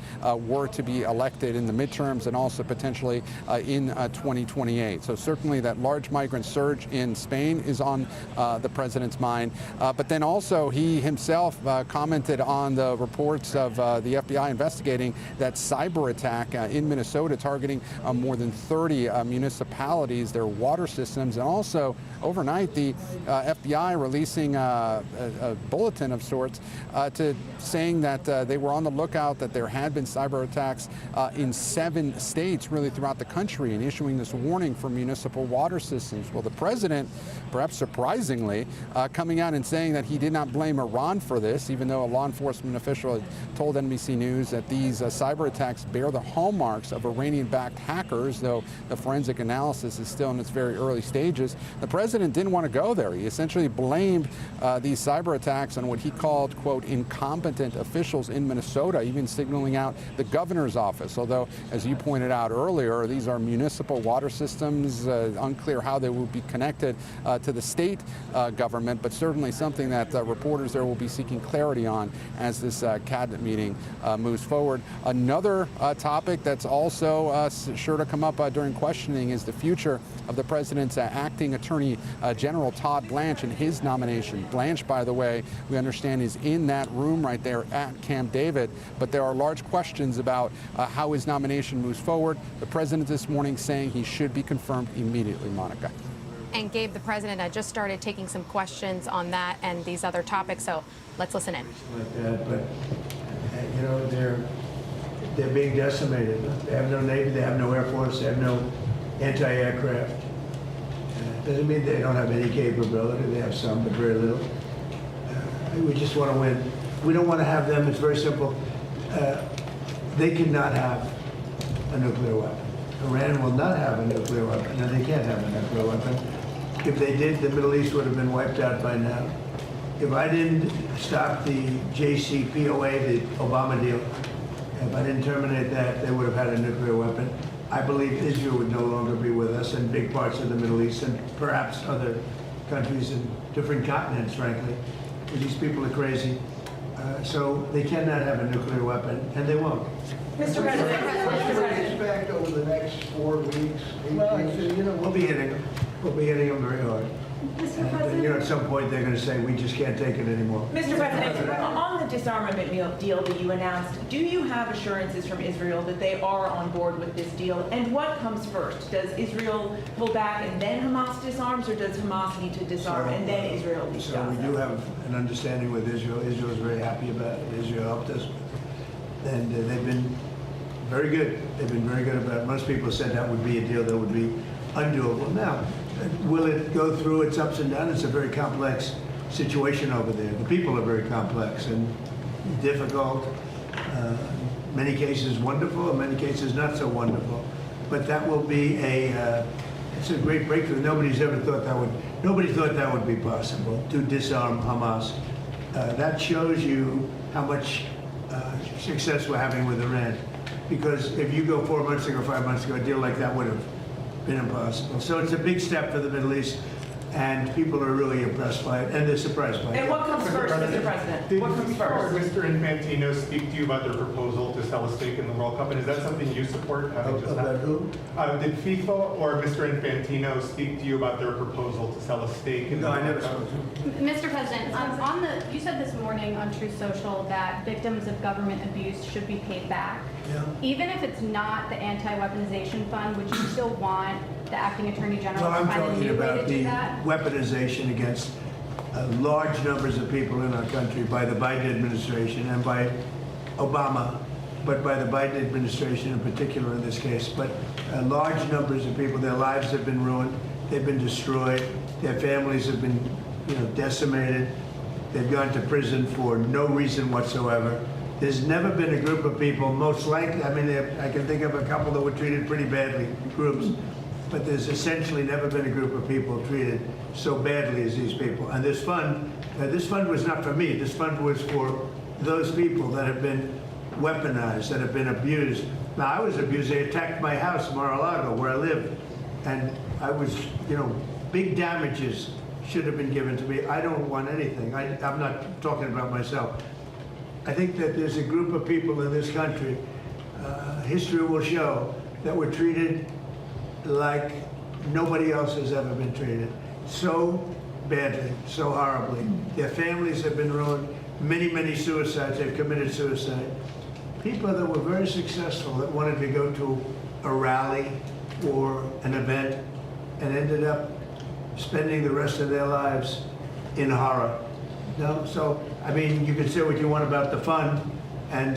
were to be elected in the midterms and also potentially in 2028. So certainly that large migrant surge in Spain is on the president's mind. But then also he himself commented on the reports of the FBI investigating that cyber attack in Minnesota targeting more than 30 municipalities, their water systems, and also overnight the FBI releasing a bulletin of sorts to saying that they were on the lookout, that there had been cyber attacks in 7 states really throughout the country, and issuing this warning for municipal water systems. Well, the president, perhaps surprisingly, coming out and saying that he did not blame Iran for this, even though a law enforcement official had told NBC News that these cyber attacks bear the hallmarks of Iranian-backed hackers, though the forensic analysis is still in its very early stages. The president didn't want to go there. He essentially blamed these cyber attacks on what he called, quote, incompetent officials in Minnesota, even signaling out the governor's office. Although, as you pointed out earlier, these are municipal water water systems. Unclear how they will be connected to the state government, but certainly something that reporters there will be seeking clarity on as this cabinet meeting moves forward. Another topic that's also sure to come up during questioning is the future of the president's acting Attorney General Todd Blanche and his nomination. Blanche, by the way, we understand is in that room right there at Camp David, but there are large questions about how his nomination moves forward. The president this morning saying he should be confirmed immediately, Monica. And Gabe, the president just started taking some questions on that and these other topics, so let's listen in. Like that, but you know, they're being decimated. They have no Navy, they have no Air Force, they have no anti-aircraft. Doesn't mean they don't have any capability. They have some, but very little. We just want to win. We don't want to have them. It's very simple. They cannot have a nuclear weapon. Iran will not have a nuclear weapon, and they can't have a nuclear weapon. If they did, the Middle East would have been wiped out by now. If I didn't stop the JCPOA, the Obama deal, if I didn't terminate that, they would have had a nuclear weapon. I believe Israel would no longer be with us in big parts of the Middle East and perhaps other countries in different continents, frankly. These people are crazy. So they cannot have a nuclear weapon, and they won't. Mr. President, Expect over the next 4 weeks, 8 weeks, you know, we'll be hitting them. We'll be hitting them very hard. Mr. And, President. you know, at some point they're going to say, we just can't take it anymore. Mr. President, on the disarmament deal that you announced, do you have assurances from Israel that they are on board with this deal? And what comes first? Does Israel pull back and then Hamas disarms, or does Hamas need to disarm and then Israel leaves So we Gaza? do have an understanding with Israel. Israel is very happy about it. Israel helped us. And they've been very good. They've been very good about it. Most people said that would be a deal that would be undoable. Now, will it go through its ups and downs? It's a very complex situation over there. The people are very complex and difficult. Many cases wonderful, in many cases not so wonderful. But that will be it's a great breakthrough. Nobody thought that would be possible to disarm Hamas. That shows you how much success we're having with Iran. Because if you go 4 months ago, 5 months ago, a deal like that would have been impossible. So it's a big step for the Middle East, and people are really impressed by it, and they're surprised by it. And what comes first, Mr. President? What comes first? Did Mr. Infantino speak to you about their proposal to sell a stake in the World Cup? And is that something you support? About who? Did FIFA or Mr. Infantino speak to you about their proposal to sell a stake in the No, I World never Cup? spoke to him. Mr. President, you said this morning on Truth Social that victims of government abuse should be paid back. Yeah. Even if it's not the anti-weaponization fund, would you still want the acting attorney general Well, I'm to find a talking new way about to do the that? weaponization against large numbers of people in our country by the Biden administration and by Obama, but by the Biden administration in particular in this case. But large numbers of people, their lives have been ruined, they've been destroyed, their families have been, decimated, they've gone to prison for no reason whatsoever. There's never been a group of people, most likely, I can think of a couple that were treated pretty badly, groups, but there's essentially never been a group of people treated so badly as these people. And this fund was not for me. This fund was for those people that have been weaponized, that have been abused. Now, I was abused. They attacked my house, Mar-a-Lago, where I lived. And I was, big damages should have been given to me. I don't want anything. I'm not talking about myself. I think that there's a group of people in this country, history will show, that were treated like nobody else has ever been treated. So badly, so horribly. Their families have been ruined. Many, many suicides. They've committed suicide. People that were very successful that wanted to go to a rally or an event and ended up spending the rest of their lives in horror. So, you can say what you want about the fund, and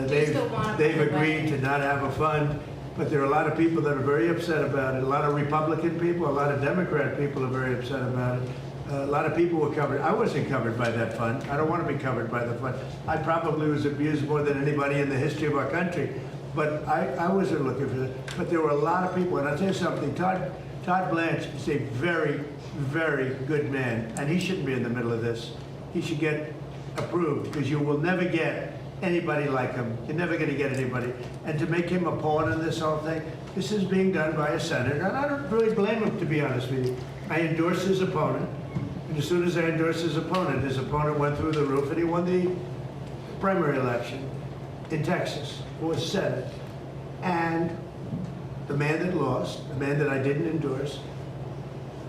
they've agreed to not have a fund, but there are a lot of people that are very upset about it. A lot of Republican people, a lot of Democrat people are very upset about it. A lot of people were covered. I wasn't covered by that fund. I don't want to be covered by the fund. I probably was abused more than anybody in the history of our country, but I wasn't looking for that. But there were a lot of people, and I'll tell you something, Todd Blanche is a very, very good man, and he shouldn't be in the middle of this. He should get approved, because you will never get anybody like him. You're never going to get anybody. And to make him a pawn in this whole thing, this is being done by a senator. And I don't really blame him, to be honest with you. I endorse his opponent. And as soon as I endorsed his opponent went through the roof, and he won the primary election in Texas for Senate. And the man that lost, the man that I didn't endorse,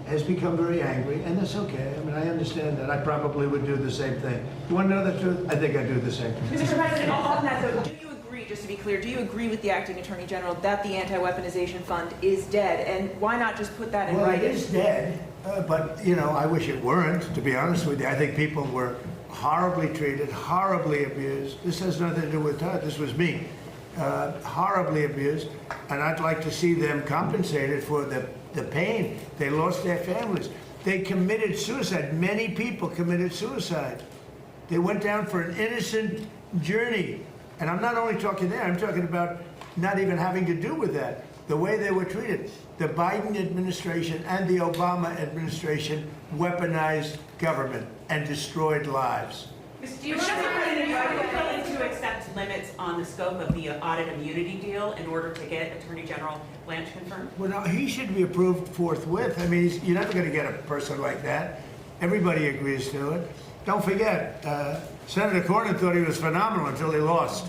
has become very angry, and that's okay. I mean, I understand that. I probably would do the same thing. You want to know the truth? I think I'd do the same thing. Mr. President, on that though, do you agree, just to be clear, do you agree with the acting attorney general that the anti-weaponization fund is dead? And why not just put that in Well, writing? it is dead, but, you know, I wish it weren't, to be honest with you. I think people were horribly treated, horribly abused. This has nothing to do with Todd. This was me. Horribly abused, and I'd like to see them compensated for the pain. They lost their families. They committed suicide. Many people committed suicide. They went down for an innocent journey. And I'm not only talking there, I'm talking about not even having to do with that. The way they were treated. The Biden administration and the Obama administration weaponized government and destroyed lives. Mr. President, are you willing to accept limits on the scope of the audit immunity deal in order to get Attorney General Blanche confirmed? Well, no, he should be approved forthwith. I mean, you're never going to get a person like that. Everybody agrees to it. Don't forget, Senator Cornyn thought he was phenomenal until he lost.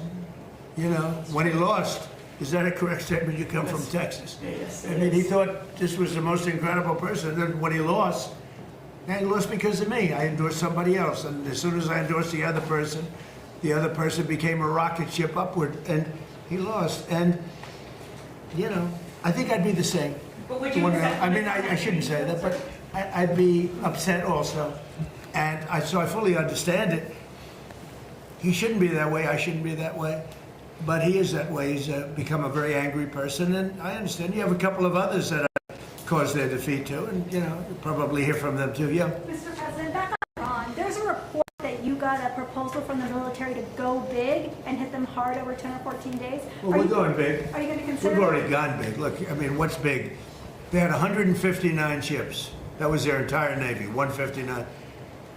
You know, when he lost, is that a correct statement? You come from Texas. Yes. I mean, he thought this was the most incredible person. Then when he lost, and he lost because of me. I endorsed somebody else. And as soon as I endorsed the other person became a rocket ship upward. And he lost. And, you know, I think I'd be the same. But would you I mean, I shouldn't say that, but I'd be upset also. And so I fully understand it. He shouldn't be that way. I shouldn't be that way. But he is that way. He's become a very angry person. And I understand. You have a couple of others that caused their defeat too, and you know, you'll probably hear from them too. Yeah. Mr. President, back on Iran, there's a report that you got a proposal from the military to go big and hit them hard over 10 or 14 days. Well, we're going big. Are you going to consider? We've already gone big. Look, I mean, what's big? They had 159 ships. That was their entire Navy, 159.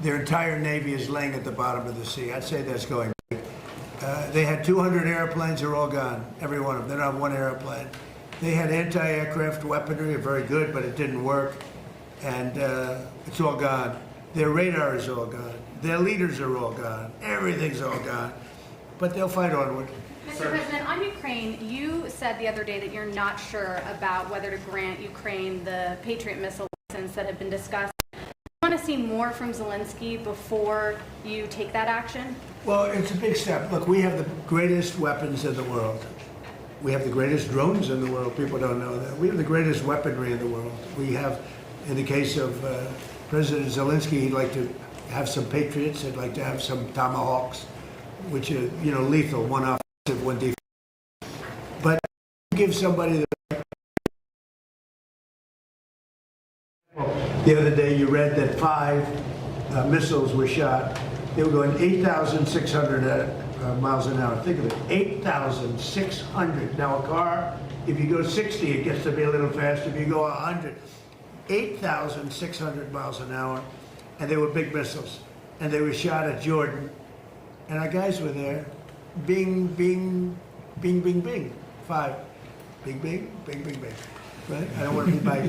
Their entire Navy is laying at the bottom of the sea. I'd say that's going big. They had 200 airplanes. They're all gone, every one of them. They're not one airplane. They had anti-aircraft weaponry, very good, but it didn't work, and it's all gone. Their radar is all gone. Their leaders are all gone. Everything's all gone. But they'll fight onward. Mr. President, on Ukraine, you said the other day that you're not sure about whether to grant Ukraine the Patriot missile license that had been discussed. Do you want to see more from Zelensky before you take that action? Well, it's a big step. Look, we have the greatest weapons in the world. We have the greatest drones in the world. People don't know that. We have the greatest weaponry in the world. We have, in the case of President Zelensky, he'd like to have some Patriots. He'd like to have some Tomahawks, which are, you know, lethal, one offensive, one defensive. But give somebody the other day you read that 5 missiles were shot. They were going 8,600 miles an hour. Think of it, 8,600. Now a car, if you go 60, it gets to be a little faster. If you go 100, 8,600 miles an hour, and they were big missiles. And they were shot at Jordan, and our guys were there. Bing, bing, bing, bing, bing. 5. Bing, bing, bing, bing, bing. Right? I don't want to be by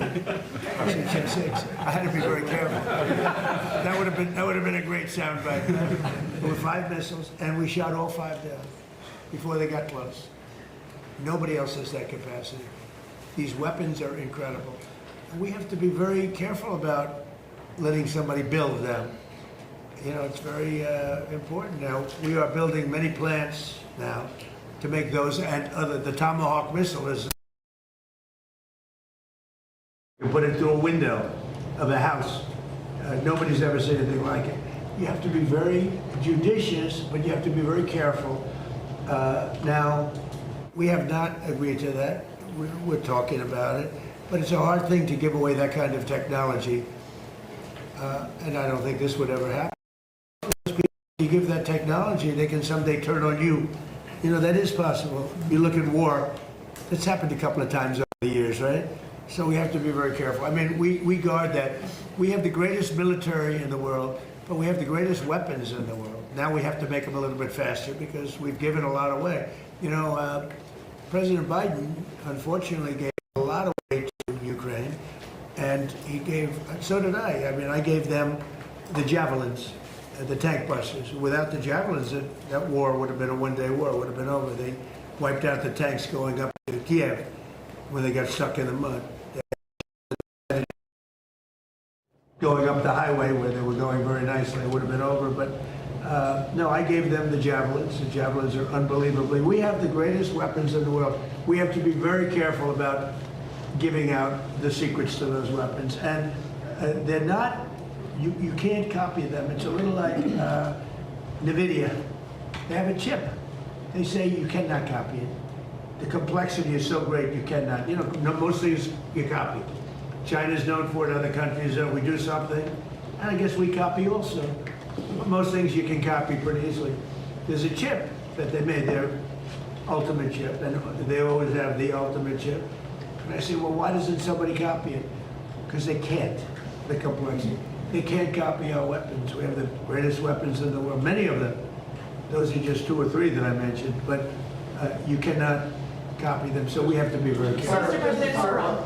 6. I had to be very careful. That would have been a great sound bite. There were 5 missiles, and we shot all 5 down before they got close. Nobody else has that capacity. These weapons are incredible. And we have to be very careful about letting somebody build them. You know, it's very important now. We are building many plants now to make those, and the Tomahawk missile is. You put it through a window of a house. Nobody's ever seen anything like it. You have to be very judicious, but you have to be very careful. Now, we have not agreed to that. We're talking about it, but it's a hard thing to give away that kind of technology, and I don't think this would ever happen. You give that technology, they can someday turn on you. You know, that is possible. You look at war, that's happened a couple of times over the years, right? So we have to be very careful. I mean, we guard that. We have the greatest military in the world. but we have the greatest weapons in the world. Now we have to make them a little bit faster because we've given a lot away. You know, President Biden, unfortunately, gave a lot away to Ukraine, and he gave, so did I. I mean, I gave them the javelins, the tank busters. Without the javelins, that war would have been a one-day war, it would have been over. They wiped out the tanks going up to Kiev when they got stuck in the mud. Going up the highway where they were going very nicely, it would have been over. But no, I gave them the javelins. The javelins are unbelievably. We have the greatest weapons in the world. We have to be very careful about giving out the secrets to those weapons. And they're not, you can't copy them. It's a little like NVIDIA. They have a chip. They say you cannot copy it. The complexity is so great you cannot. You know, most things you copy. China's known for it, other countries, we do something, and I guess we copy also. But most things you can copy pretty easily. There's a chip that they made, their ultimate chip, and they always have the ultimate chip. And I say, well, why doesn't somebody copy it? Because they can't, the complexity. They can't copy our weapons. We have the greatest weapons in the world, many of them. Those are just 2 or 3 that I mentioned, but you cannot copy them, so we have to be very careful.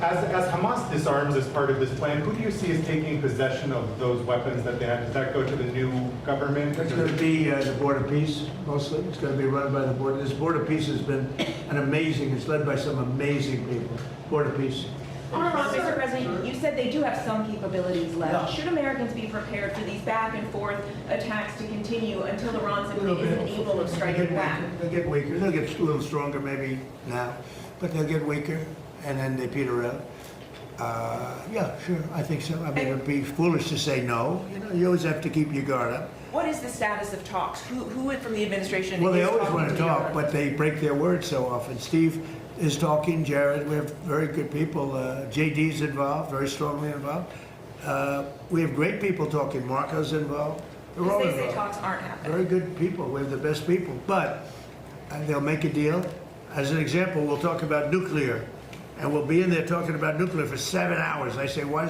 As Hamas disarms as part of this plan, who do you see as taking possession of those weapons that they have? Does that go to the new government? It's going to be the Board of Peace, mostly. It's going to be run by the Board. This Board of Peace has been it's led by some amazing people. Board of Peace. Mr. President, you said they do have some capabilities left. No. Should Americans be prepared for these back and forth attacks to continue until Iran simply isn't able of striking back? They'll get weaker. They'll get a little stronger maybe now, but they'll get weaker, and then they peter out. Yeah, sure, I think so. I mean, it would be foolish to say no. You know, you always have to keep your guard up. What is the status of talks? Who from the administration Well, they is always talking want to talk, Iran? but they break their word so often. Steve is talking, Jared, we have very good people. JD's involved, very strongly involved. We have great people talking. Marco's involved. They're all They involved. say talks aren't happening. Very good people. We have the best people. But they'll make a deal. As an example, we'll talk about nuclear. And we'll be in there talking about nuclear for 7 hours. I say, why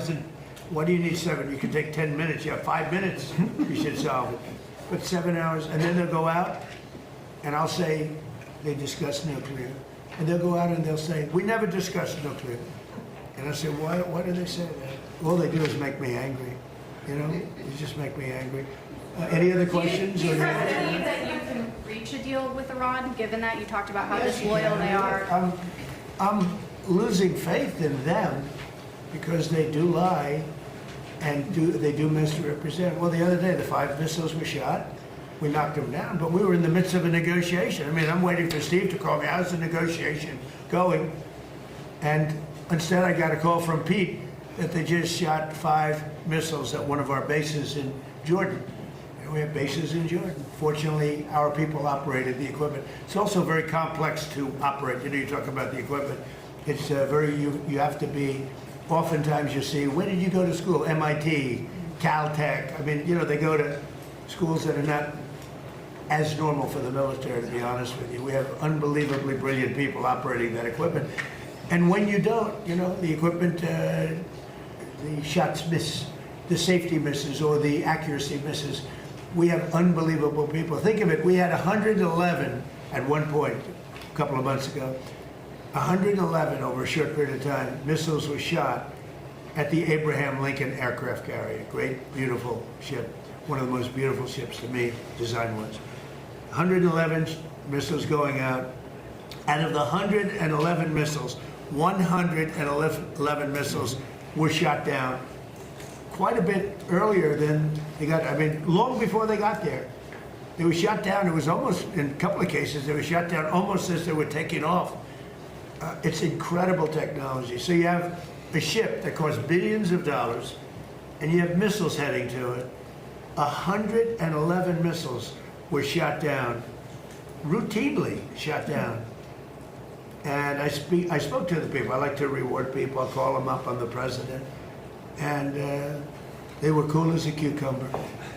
do you need 7? You can take 10 minutes. You have 5 minutes. You should solve it. But 7 hours. And then they'll go out, and I'll say, they discuss nuclear. And they'll go out and they'll say, we never discussed nuclear. And I say, why do they say that? All they do is make me angry. You know, they just make me angry. Any other questions? Do you believe that you can reach a deal with Iran, given that you talked about how disloyal they are? I'm losing faith in them because they do lie and they do misrepresent. Well, the other day, the 5 missiles were shot. We knocked them down, but we were in the midst of a negotiation. I mean, I'm waiting for Steve to call me. How's the negotiation going? And instead, I got a call from Pete that they just shot 5 missiles at one of our bases in Jordan. And we have bases in Jordan. Fortunately, our people operated the equipment. It's also very complex to operate. You know, you talk about the equipment. It's you have to be, oftentimes you see, where did you go to school? MIT, Caltech. I mean, you know, they go to schools that are not as normal for the military, to be honest with you. We have unbelievably brilliant people operating that equipment. And when you don't, you know, the equipment, the shots miss, the safety misses, or the accuracy misses. We have unbelievable people. Think of it, we had 111 at one point, a couple of months ago. 111 over a short period of time, missiles were shot at the Abraham Lincoln aircraft carrier. Great, beautiful ship. One of the most beautiful ships to me, design-wise. 111 missiles going out. Out of the 111 missiles, 111 missiles were shot down quite a bit earlier than they got, I mean, long before they got there. They were shot down, it was almost, in a couple of cases, they were shot down almost as they were taking off. It's incredible technology. So you have a ship that costs billions of dollars, and you have missiles heading to it. 111 missiles were shot down, routinely shot down. And I spoke to the people. I like to reward people. I call them up. I'm the president. And they were cool as a cucumber.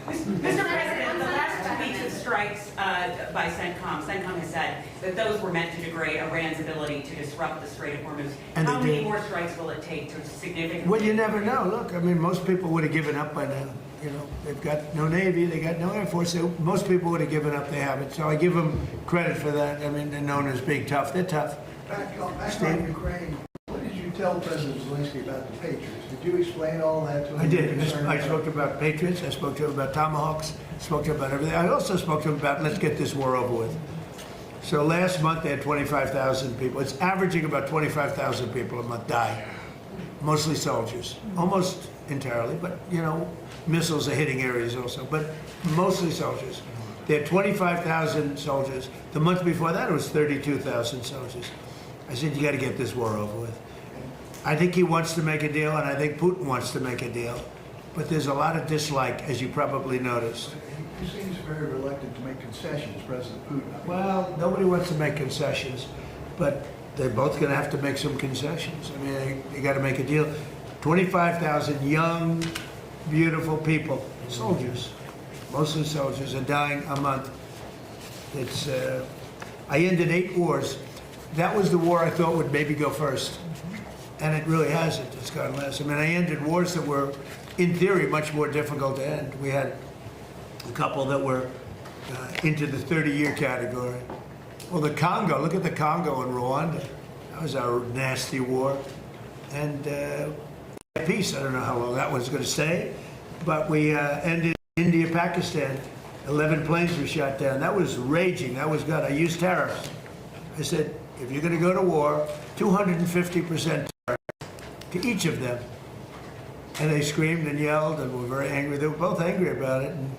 Mr. President, the last 2 weeks of strikes by CENTCOM has said that those were meant to degrade Iran's ability to disrupt the Strait of Hormuz. And how they many did. more strikes will it take to significantly? Well, you never know. Look, I mean, most people would have given up by now. you know, they've got no Navy, they got no Air Force. Most people would have given up, they haven't. So I give them credit for that. I mean, they're known as being tough. They're tough. Back on Ukraine, what did you tell President Zelensky about the Patriots? Did you explain all that to him? I did. I spoke about Patriots. I spoke to him about Tomahawks. I spoke to him about everything. I also spoke to him about let's get this war over with. So last month they had 25,000 people. It's averaging about 25,000 people a month die. Mostly soldiers. Almost entirely, but you know, missiles are hitting areas also, but mostly soldiers. They had 25,000 soldiers. The month before that it was 32,000 soldiers. I said, you got to get this war over with. I think he wants to make a deal, and I think Putin wants to make a deal. But there's a lot of dislike, as you probably noticed. He seems very reluctant to make concessions, President Putin. Well, nobody wants to make concessions, but they're both going to have to make some concessions. I mean, they got to make a deal. 25,000 young, beautiful people, soldiers, mostly soldiers, are dying a month. It's, I ended 8 wars. That was the war I thought would maybe go first. And it really hasn't. It's gone less. I mean, I ended wars that were, in theory, much more difficult to end. We had a couple that were into the 30-year category. Well, the Congo, look at the Congo and Rwanda. That was our nasty war. And peace, I don't know how long that one's going to stay. But we ended India, Pakistan. 11 planes were shot down. That was raging. That was good. I used tariffs. I said, if you're going to go to war, 250% to each of them. And they screamed and yelled and were very angry. They were both angry about it. And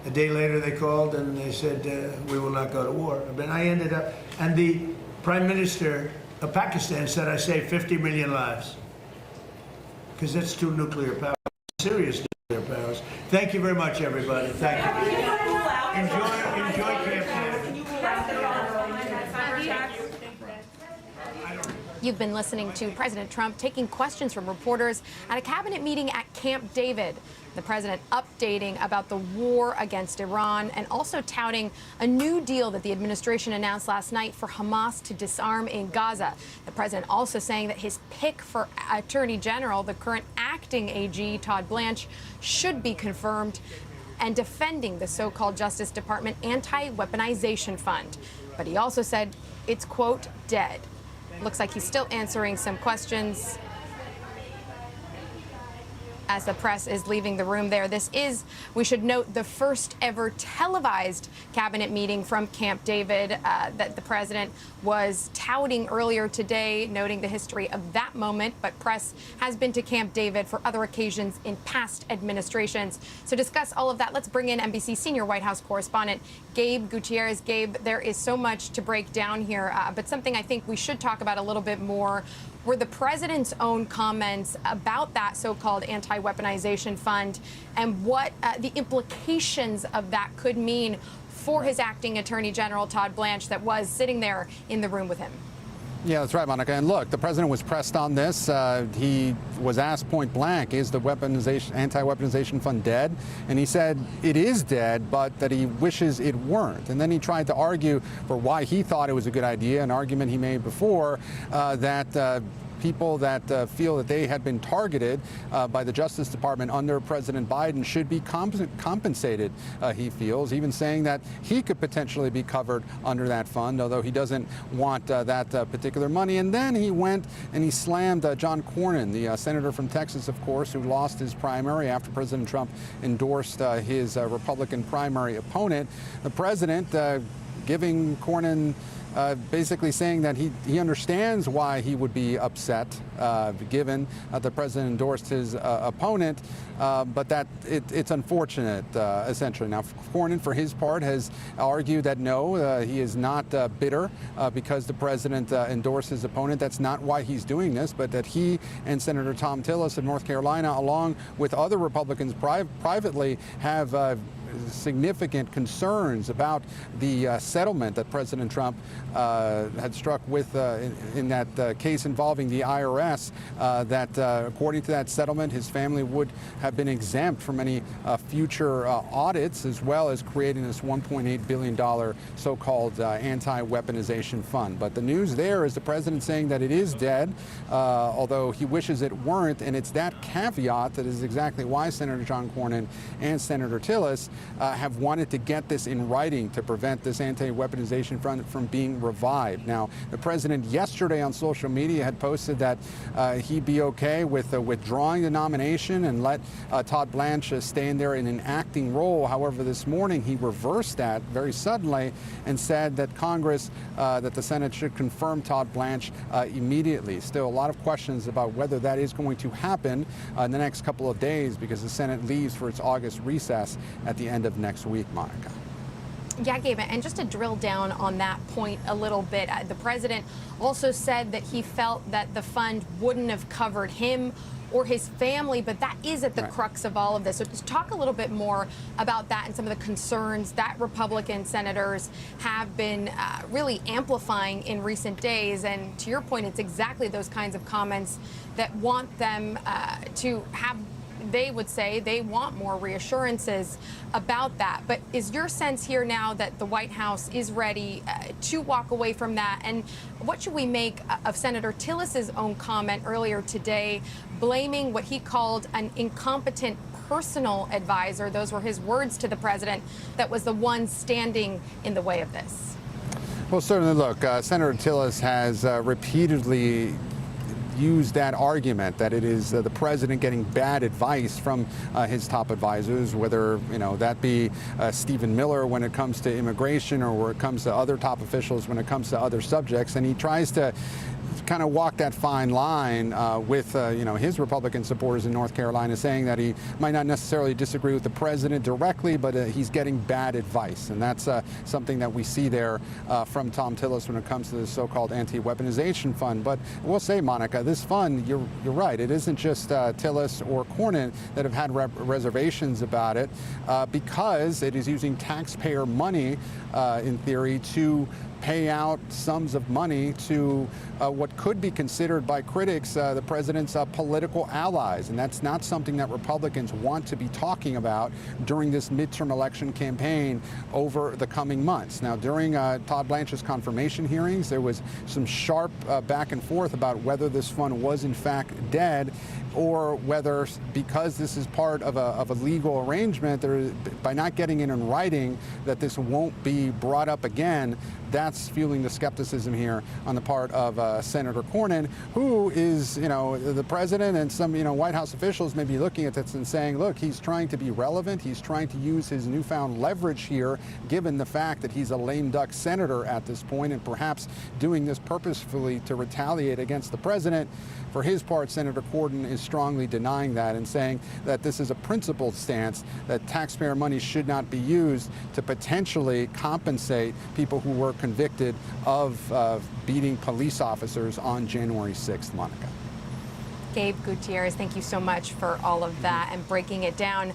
a day later they called and they said, we will not go to war. I mean, I ended up, and the Prime Minister of Pakistan said I saved 50 million lives. Because that's 2 nuclear powers, serious nuclear powers. Thank you very much, everybody. Thank you. Enjoy Camp David. You've been listening to President Trump taking questions from reporters at a cabinet meeting at Camp David. The president updating about the war against Iran and also touting a new deal that the administration announced last night for Hamas to disarm in Gaza. The president also saying that his pick for Attorney General, the current acting AG, Todd Blanche, should be confirmed, and defending the so-called Justice Department anti-weaponization fund. But he also said it's, quote, dead. Looks like he's still answering some questions as the press is leaving the room there. This is, we should note, the first ever televised cabinet meeting from Camp David that the president was touting earlier today, noting the history of that moment. But press has been to Camp David for other occasions in past administrations. So to discuss all of that, let's bring in NBC senior White House correspondent Gabe Gutierrez. Gabe, there is so much to break down here, but something I think we should talk about a little bit more were the president's own comments about that so-called anti-weaponization fund and what the implications of that could mean for his acting Attorney General, Todd Blanche, that was sitting there in the room with him. Yeah, that's right, Monica. And look, the president was pressed on this. He was asked point blank, is the anti-weaponization fund dead? And he said it is dead, but that he wishes it weren't. And then he tried to argue for why he thought it was a good idea, an argument he made before, that people that feel that they had been targeted by the Justice Department under President Biden should be compensated, he feels, even saying that he could potentially be covered under that fund, although he doesn't want that particular money. And then he went and he slammed John Cornyn, the senator from Texas, of course, who lost his primary after President Trump endorsed his Republican primary opponent. The president giving Cornyn basically saying that he understands why he would be upset given the president endorsed his opponent, but that it's unfortunate, essentially. Now, Cornyn, for his part, has argued that no, he is not bitter because the president endorsed his opponent. That's not why he's doing this, but that he and Senator Thom Tillis of North Carolina, along with other Republicans privately, have significant concerns about the settlement that President Trump had struck with in that case involving the IRS, that according to that settlement, his family would have been exempt from any future audits, as well as creating this $1.8 billion so-called anti-weaponization fund. But the news there is the president saying that it is dead, although he wishes it weren't, and it's that caveat that is exactly why Senator John Cornyn and Senator Tillis have wanted to get this in writing to prevent this anti-weaponization fund from being revived. Now, the president yesterday on social media had posted that he'd be okay with withdrawing the nomination and let Todd Blanche stay in there in an acting role. However, this morning he reversed that very suddenly and said that Congress, that the Senate should confirm Todd Blanche immediately. Still a lot of questions about whether that is going to happen in the next couple of days, because the Senate leaves for its August recess at the end of next week, Monica. Yeah, Gabe, and just to drill down on that point a little bit, the president also said that he felt that the fund wouldn't have covered him or his family, but that is at the crux of all of this. So just talk a little bit more about that and some of the concerns that Republican senators have been really amplifying in recent days. And to your point, it's exactly those kinds of comments that want them to have, they would say they want more reassurances about that. But is your sense here now that the White House is ready to walk away from that? And what should we make of Senator Tillis's own comment earlier today, blaming what he called an incompetent personal advisor? Those were his words to the president, that was the one standing in the way of this. Well, certainly, look, Senator Tillis has repeatedly used that argument that it is the president getting bad advice from his top advisors, whether that be Stephen Miller when it comes to immigration, or where it comes to other top officials when it comes to other subjects, and he tries to kind of walk that fine line with his Republican supporters in North Carolina, saying that he might not necessarily disagree with the president directly, but he's getting bad advice. And that's something that we see there from Tom Tillis when it comes to the so-called anti-weaponization fund. But we'll say, Monica, this fund, you're right, it isn't just Tillis or Cornyn that have had reservations about it, because it is using taxpayer money, in theory, to pay out sums of money to what could be considered by critics the president's political allies. And that's not something that Republicans want to be talking about during this midterm election campaign over the coming months. Now, during Todd Blanche's confirmation hearings, there was some sharp back and forth about whether this fund was in fact dead, or whether, because this is part of a legal arrangement, by not getting it in writing, that this won't be brought up again. That's fueling the skepticism here on the part of Senator Cornyn, who is, the president and some, White House officials may be looking at this and saying, look, he's trying to be relevant. He's trying to use his newfound leverage here, given the fact that he's a lame duck senator at this point, and perhaps doing this purposefully to retaliate against the president. For his part, Senator Cornyn is strongly denying that and saying that this is a principled stance, that taxpayer money should not be used to potentially compensate people who were convicted of beating police officers on January 6th, Monica. Gabe Gutierrez, thank you so much for all of that and breaking it down.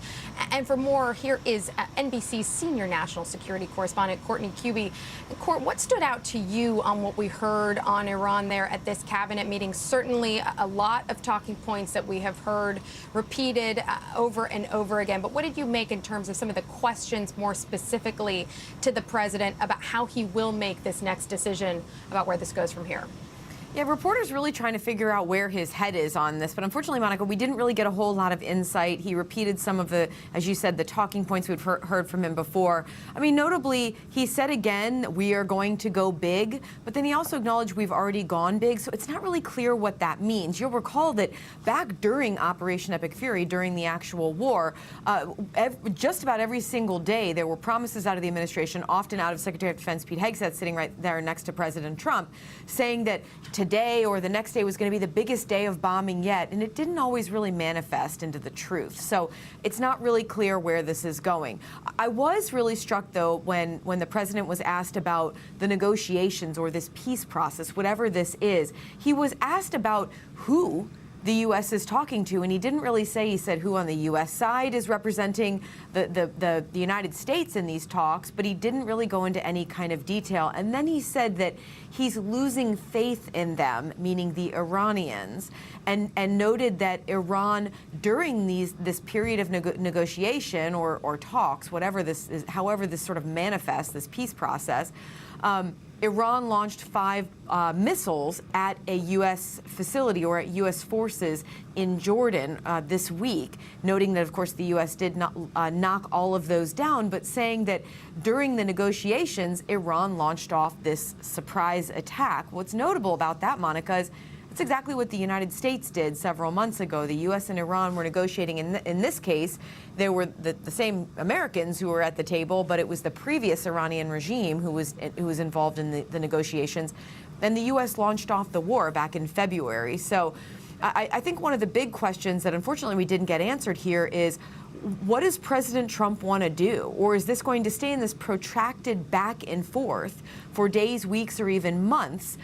And for more, here is NBC's senior national security correspondent, Courtney Cubie. Court, what stood out to you on what we heard on Iran there at this cabinet meeting? Certainly a lot of talking points that we have heard repeated over and over again. But what did you make in terms of some of the questions more specifically to the president about how he will make this next decision about where this goes from here? Yeah, reporters really trying to figure out where his head is on this. But unfortunately, Monica, we didn't really get a whole lot of insight. He repeated some of the, as you said, the talking points we've heard from him before. I mean, notably, he said again, we are going to go big. But then he also acknowledged we've already gone big. So it's not really clear what that means. You'll recall that back during Operation Epic Fury, during the actual war, just about every single day, there were promises out of the administration, often out of Secretary of Defense Pete Hegseth, sitting right there next to President Trump, saying that today or the next day was going to be the biggest day of bombing yet, and it didn't always really manifest into the truth. So it's not really clear where this is going. I was really struck, though, when the president was asked about the negotiations or this peace process, whatever this is. He was asked about who the U.S. is talking to. And he didn't really say, he said who on the U.S. side is representing the United States in these talks, but he didn't really go into any kind of detail. And then he said that he's losing faith in them, meaning the Iranians, and noted that Iran, during this period of negotiation or talks, whatever this is, however this sort of manifests, this peace process, Iran launched 5 missiles at a U.S. facility or at U.S. forces in Jordan this week, noting that, of course, the U.S. did not knock all of those down, but saying that during the negotiations, Iran launched off this surprise attack. What's notable about that, Monica, is that's exactly what the United States did several months ago. The U.S. and Iran were negotiating. In this case, they were the same Americans who were at the table, but it was the previous Iranian regime who was involved in the negotiations. And the U.S. launched off the war back in February. So I think one of the big questions that unfortunately we didn't get answered here is, what does President Trump want to do? Or is this going to stay in this protracted back and forth for days, weeks, or even months?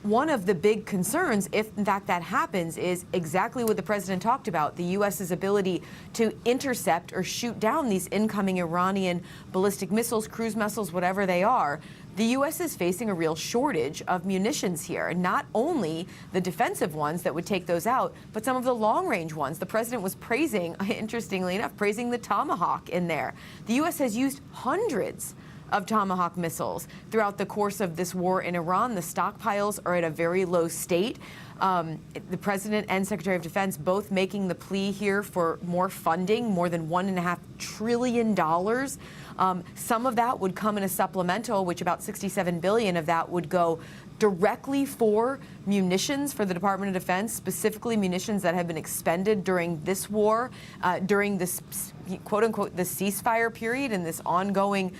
One of the big concerns, if in fact that happens, is exactly what the president talked about, the U.S.'s ability to intercept or shoot down these incoming Iranian ballistic missiles, cruise missiles, whatever they are. The U.S. is facing a real shortage of munitions here, and not only the defensive ones that would take those out, but some of the long-range ones. The president was praising, interestingly enough, praising the Tomahawk in there. The U.S. has used hundreds of Tomahawk missiles throughout the course of this war in Iran. The stockpiles are at a very low state. The president and Secretary of Defense both making the plea here for more funding, more than $1.5 trillion. Some of that would come in a supplemental, which about $67 billion of that would go directly for munitions for the Department of Defense, specifically munitions that have been expended during this war, during this quote-unquote the ceasefire period and this ongoing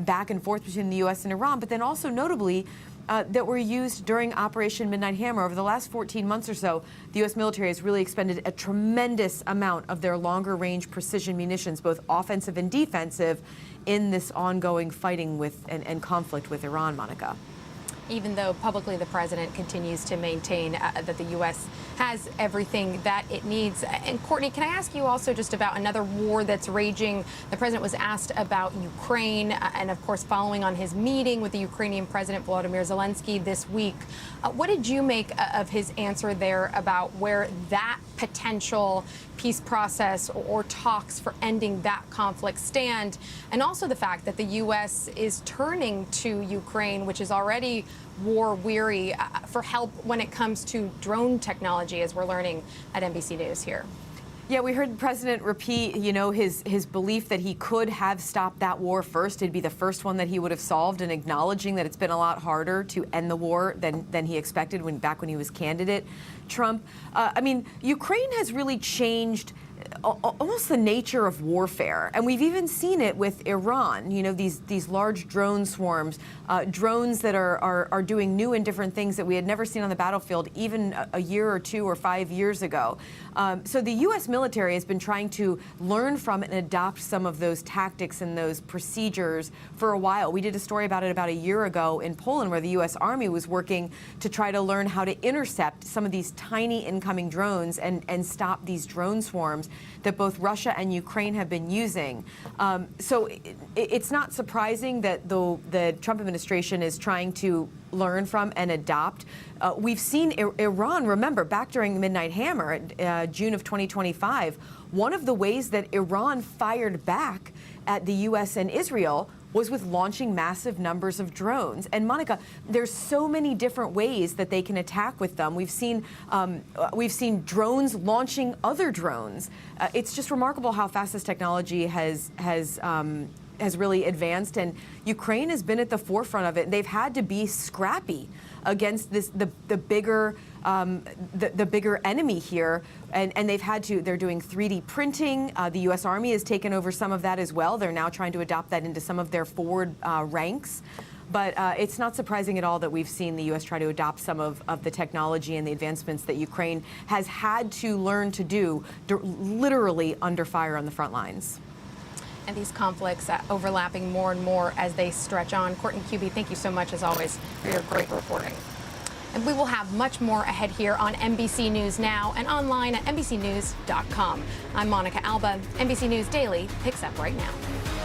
back and forth between the U.S. and Iran, but then also notably that were used during Operation Midnight Hammer. Over the last 14 months or so, the U.S. military has really expended a tremendous amount of their longer-range precision munitions, both offensive and defensive, in this ongoing fighting with and conflict with Iran, Monica. Even though publicly the president continues to maintain that the U.S. has everything that it needs. And Courtney, can I ask you also just about another war that's raging? The president was asked about Ukraine, and of course, following on his meeting with the Ukrainian President Volodymyr Zelensky this week. What did you make of his answer there about where that potential peace process or talks for ending that conflict stand, and also the fact that the U.S. is turning to Ukraine, which is already war-weary, for help when it comes to drone technology, as we're learning at NBC News here? Yeah, we heard the president repeat, his belief that he could have stopped that war first. It'd be the first one that he would have solved, and acknowledging that it's been a lot harder to end the war than he expected back when he was candidate Trump. Ukraine has really changed almost the nature of warfare, and we've even seen it with Iran. These large drone swarms, drones that are doing new and different things that we had never seen on the battlefield even a year or 2 or 5 years ago. So the U.S. military has been trying to learn from and adopt some of those tactics and those procedures for a while. We did a story about it about a year ago in Poland, where the U.S. Army was working to try to learn how to intercept some of these tiny incoming drones and stop these drone swarms that both Russia and Ukraine have been using. So it's not surprising that the Trump administration is trying to learn from and adopt. We've seen Iran, remember, back during the Midnight Hammer, June of 2025, one of the ways that Iran fired back at the U.S. and Israel was with launching massive numbers of drones. And Monica, there's so many different ways that they can attack with them. We've seen drones launching other drones. It's just remarkable how fast this technology has really advanced, and Ukraine has been at the forefront of it. They've had to be scrappy against the bigger enemy here, and they're doing 3D printing. The U.S. Army has taken over some of that as well. They're now trying to adopt that into some of their forward ranks. But it's not surprising at all that we've seen the U.S. try to adopt some of the technology and the advancements that Ukraine has had to learn to do, literally under fire on the front lines. And these conflicts overlapping more and more as they stretch on. Courtney Kube, thank you so much, as always, for your great reporting. And we will have much more ahead here on NBC News Now and online at NBCnews.com. I'm Monica Alba. NBC News Daily picks up right now.